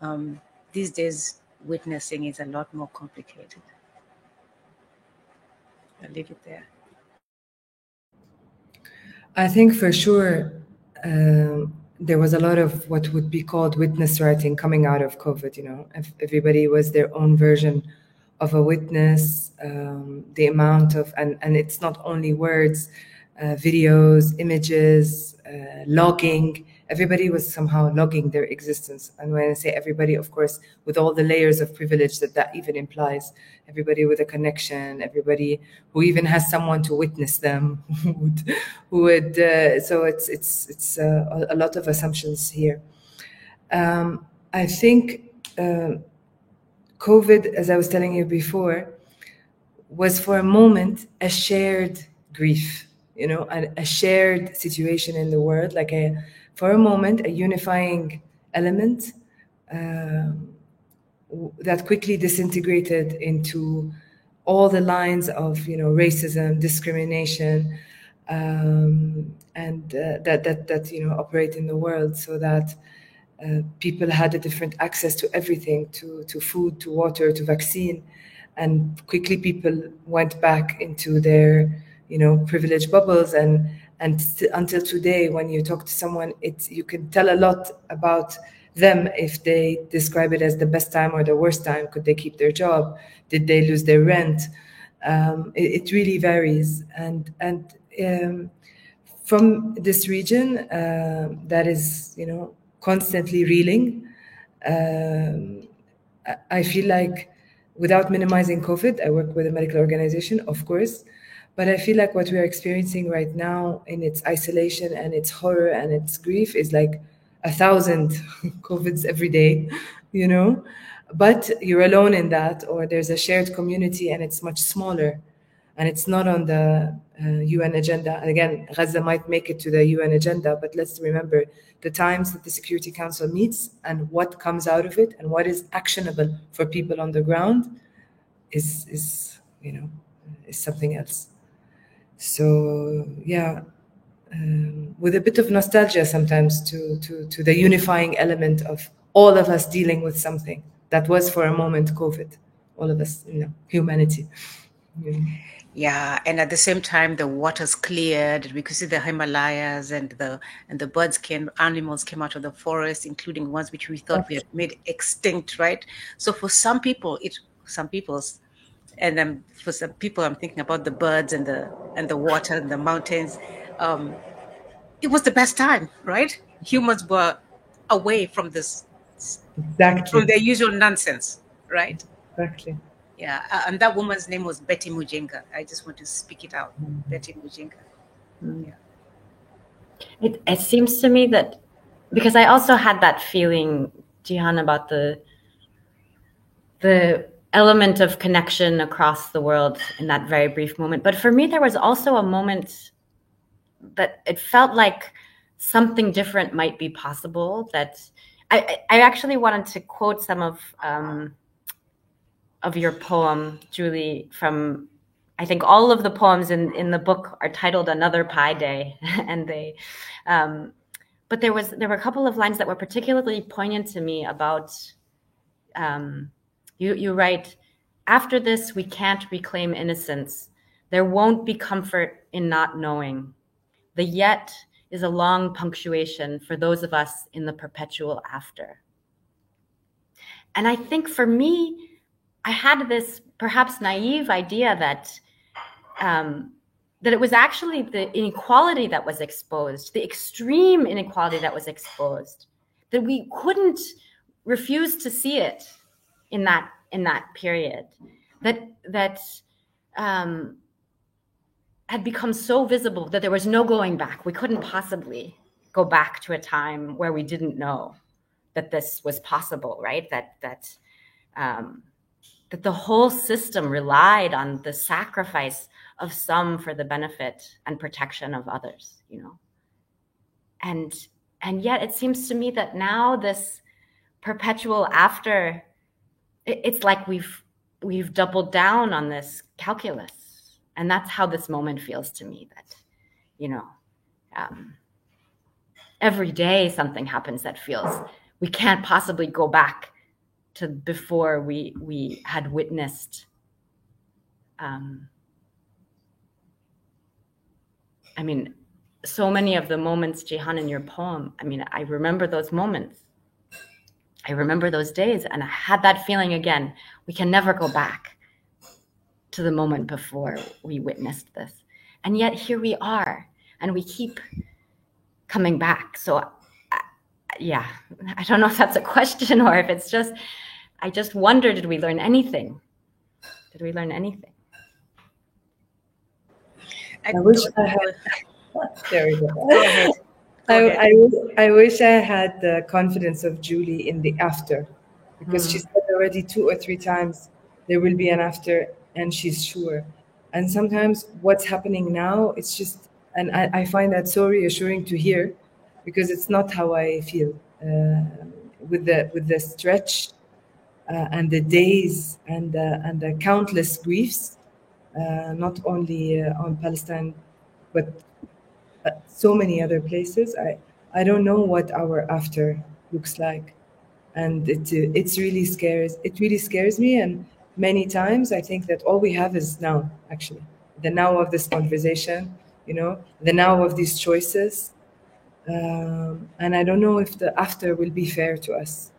Right? These days, witnessing is a lot more complicated. I'll leave it there. I think for sure there was a lot of what would be called witness writing coming out of COVID. You know, everybody was their own version of a witness. The amount of, and it's not only words, videos, images, logging. Everybody was somehow logging their existence. And when I say everybody, of course, with all the layers of privilege that even implies, everybody with a connection, everybody who even has someone to witness them, who would. So it's a lot of assumptions here. I think COVID, as I was telling you before, was for a moment a shared grief, you know, a shared situation in the world, like for a moment, a unifying element that quickly disintegrated into all the lines of, you know, racism, discrimination, and that you know, operate in the world, so that people had a different access to everything, to food, to water, to vaccine, and quickly people went back into their, you know, privileged bubbles, and until today, when you talk to someone, you can tell a lot about them if they describe it as the best time or the worst time. Could they keep their job? Did they lose their rent? It really varies, and from this region that is, you know, constantly reeling, I feel like, without minimizing COVID, I work with a medical organization, of course, but I feel like what we are experiencing right now in its isolation and its horror and its grief is like 1,000 COVIDs every day, you know, but you're alone in that, or there's a shared community and it's much smaller and it's not on the UN agenda. And again, Gaza might make it to the UN agenda, but let's remember the times that the Security Council meets and what comes out of it and what is actionable for people on the ground is you know, is something else. So yeah, with a bit of nostalgia sometimes to the unifying element of all of us dealing with something that was for a moment COVID, all of us, you know, humanity. Yeah, and at the same time, the water's cleared. We could see the Himalayas, and the birds animals came out of the forest, including ones which we thought we had made extinct, right? So for some people, and then for some people, I'm thinking about the birds and the water and the mountains. It was the best time, right? Humans were away from Exactly. from their usual nonsense, right? Exactly. Yeah, and that woman's name was Betty Mujinga. I just want to speak it out. Betty Mujinga. Yeah. It seems to me that, because I also had that feeling, Jihan, about the element of connection across the world in that very brief moment. But for me, there was also a moment that it felt like something different might be possible. That I actually wanted to quote some of your poem, Julie, from, I think all of the poems in the book are titled Another Pi Day. And but there were a couple of lines that were particularly poignant to me about, you write, after this, we can't reclaim innocence. There won't be comfort in not knowing. The yet is a long punctuation for those of us in the perpetual after. And I think for me, I had this perhaps naive idea that that it was actually the inequality that was exposed, the extreme inequality that was exposed, that we couldn't refuse to see it in that period, that had become so visible that there was no going back. We couldn't possibly go back to a time where we didn't know that this was possible, right? That the whole system relied on the sacrifice of some for the benefit and protection of others, you know. And yet it seems to me that now this perpetual after, it's like we've doubled down on this calculus. And that's how this moment feels to me, that, you know, every day something happens that feels we can't possibly go back to before we had witnessed. I mean, so many of the moments, Jihan, in your poem, I mean, I remember those moments. I remember those days, and I had that feeling again. We can never go back to the moment before we witnessed this. And yet here we are, and we keep coming back. So yeah, I don't know if that's a question or if it's just, I just wonder, did we learn anything? Did we learn anything? I wish I had. There we go. Go ahead. I wish I had the confidence of Julie in the after, because she said already 2 or 3 times there will be an after, and she's sure. And sometimes what's happening now, it's just, and I find that so reassuring to hear, because it's not how I feel with the stretch and the days and the countless griefs, not only on Palestine, but so many other places. I don't know what our after looks like, and it really scares me. And many times I think that all we have is now, actually, the now of this conversation, you know, the now of these choices, and I don't know if the after will be fair to us.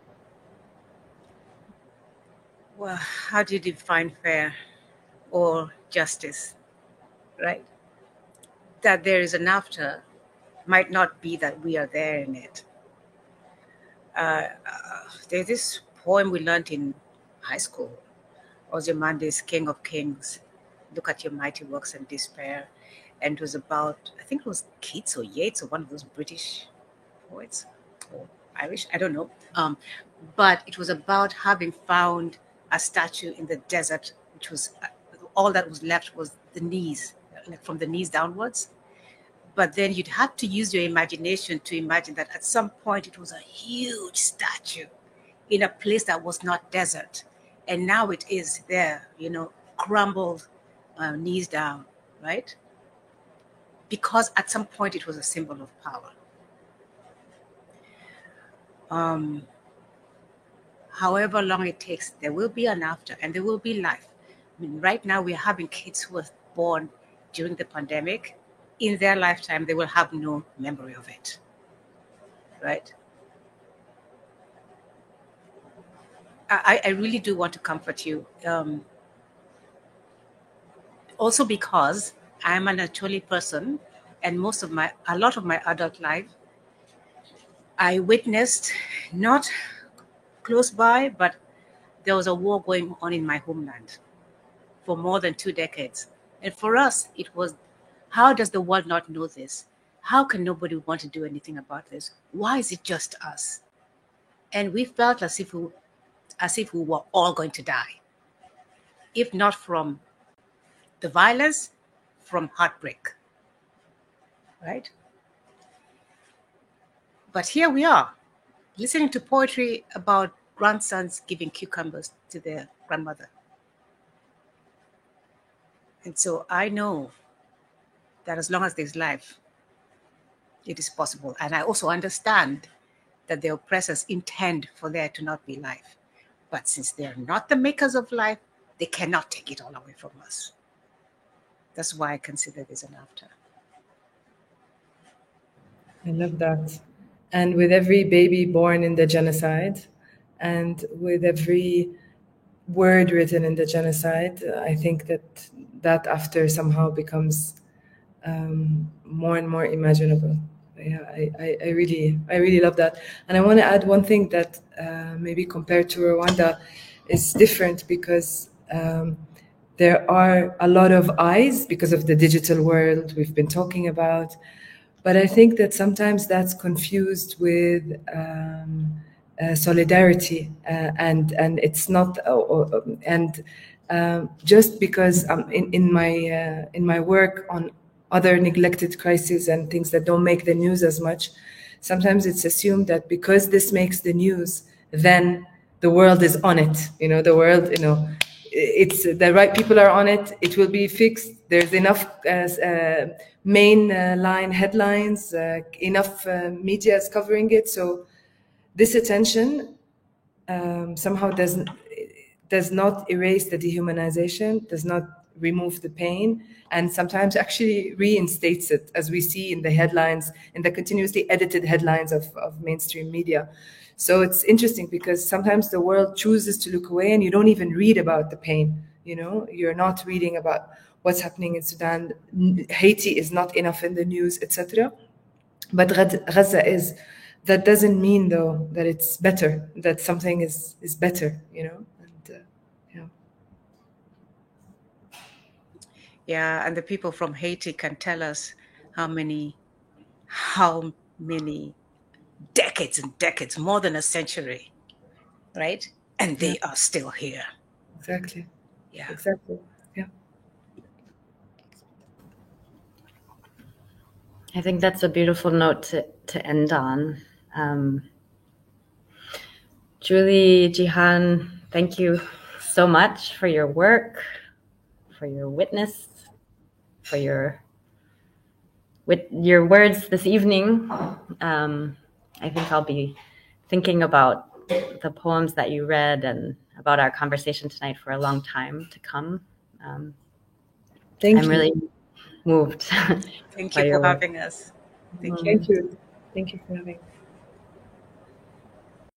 Well, how do you define fair or justice, right? That there is an after might not be that we are there in it. There's this poem we learned in high school, Ozymandias, King of Kings, look at your mighty works and despair. And it was about, I think it was Keats or Yeats or one of those British poets or Irish, I don't know. But it was about having found a statue in the desert, which was all that was left was the knees, like from the knees downwards. But then you'd have to use your imagination to imagine that at some point it was a huge statue in a place that was not desert. And now it is there, you know, crumbled, knees down, right? Because at some point it was a symbol of power. However long it takes, there will be an after and there will be life. I mean, right now we're having kids who are born during the pandemic, in their lifetime, they will have no memory of it, right? I really do want to comfort you. Also because I'm an actually person, and a lot of my adult life, I witnessed, not close by, but there was a war going on in my homeland for more than 2 decades. And for us, it was, how does the world not know this? How can nobody want to do anything about this? Why is it just us? And we felt as if we were all going to die, if not from the violence, from heartbreak, right? But here we are, listening to poetry about grandsons giving cucumbers to their grandmother. And so I know that as long as there's life, it is possible. And I also understand that the oppressors intend for there to not be life. But since they're not the makers of life, they cannot take it all away from us. That's why I consider this an after. I love that. And with every baby born in the genocide, and with every word written in the genocide, I think that after somehow becomes more and more imaginable. Yeah, I really love that. And I want to add one thing that maybe compared to Rwanda is different, because there are a lot of eyes because of the digital world we've been talking about. But I think that sometimes that's confused with solidarity, and it's not. Just because in my work on other neglected crises and things that don't make the news as much, sometimes it's assumed that because this makes the news, then the world is on it. The world, it's the right people are on it. It will be fixed. There's enough main line headlines, enough media is covering it. So this attention somehow does not erase the dehumanization, does not remove the pain, and sometimes actually reinstates it, as we see in the headlines, in the continuously edited headlines of mainstream media. So it's interesting because sometimes the world chooses to look away and you don't even read about the pain. You're not reading about what's happening in Sudan. Haiti is not enough in the news, etc. But Gaza is. That doesn't mean, though, that it's better, that something is better, And, Yeah, and the people from Haiti can tell us how many decades and decades, more than a century, right? And they are still here. Exactly. Yeah. Exactly. Yeah. I think that's a beautiful note to end on. Julie, Jihan, thank you so much for your work, for your witness, for your words this evening. I think I'll be thinking about the poems that you read and about our conversation tonight for a long time to come. I'm really moved. Thank you for having us. Thank you. Thank you for having us.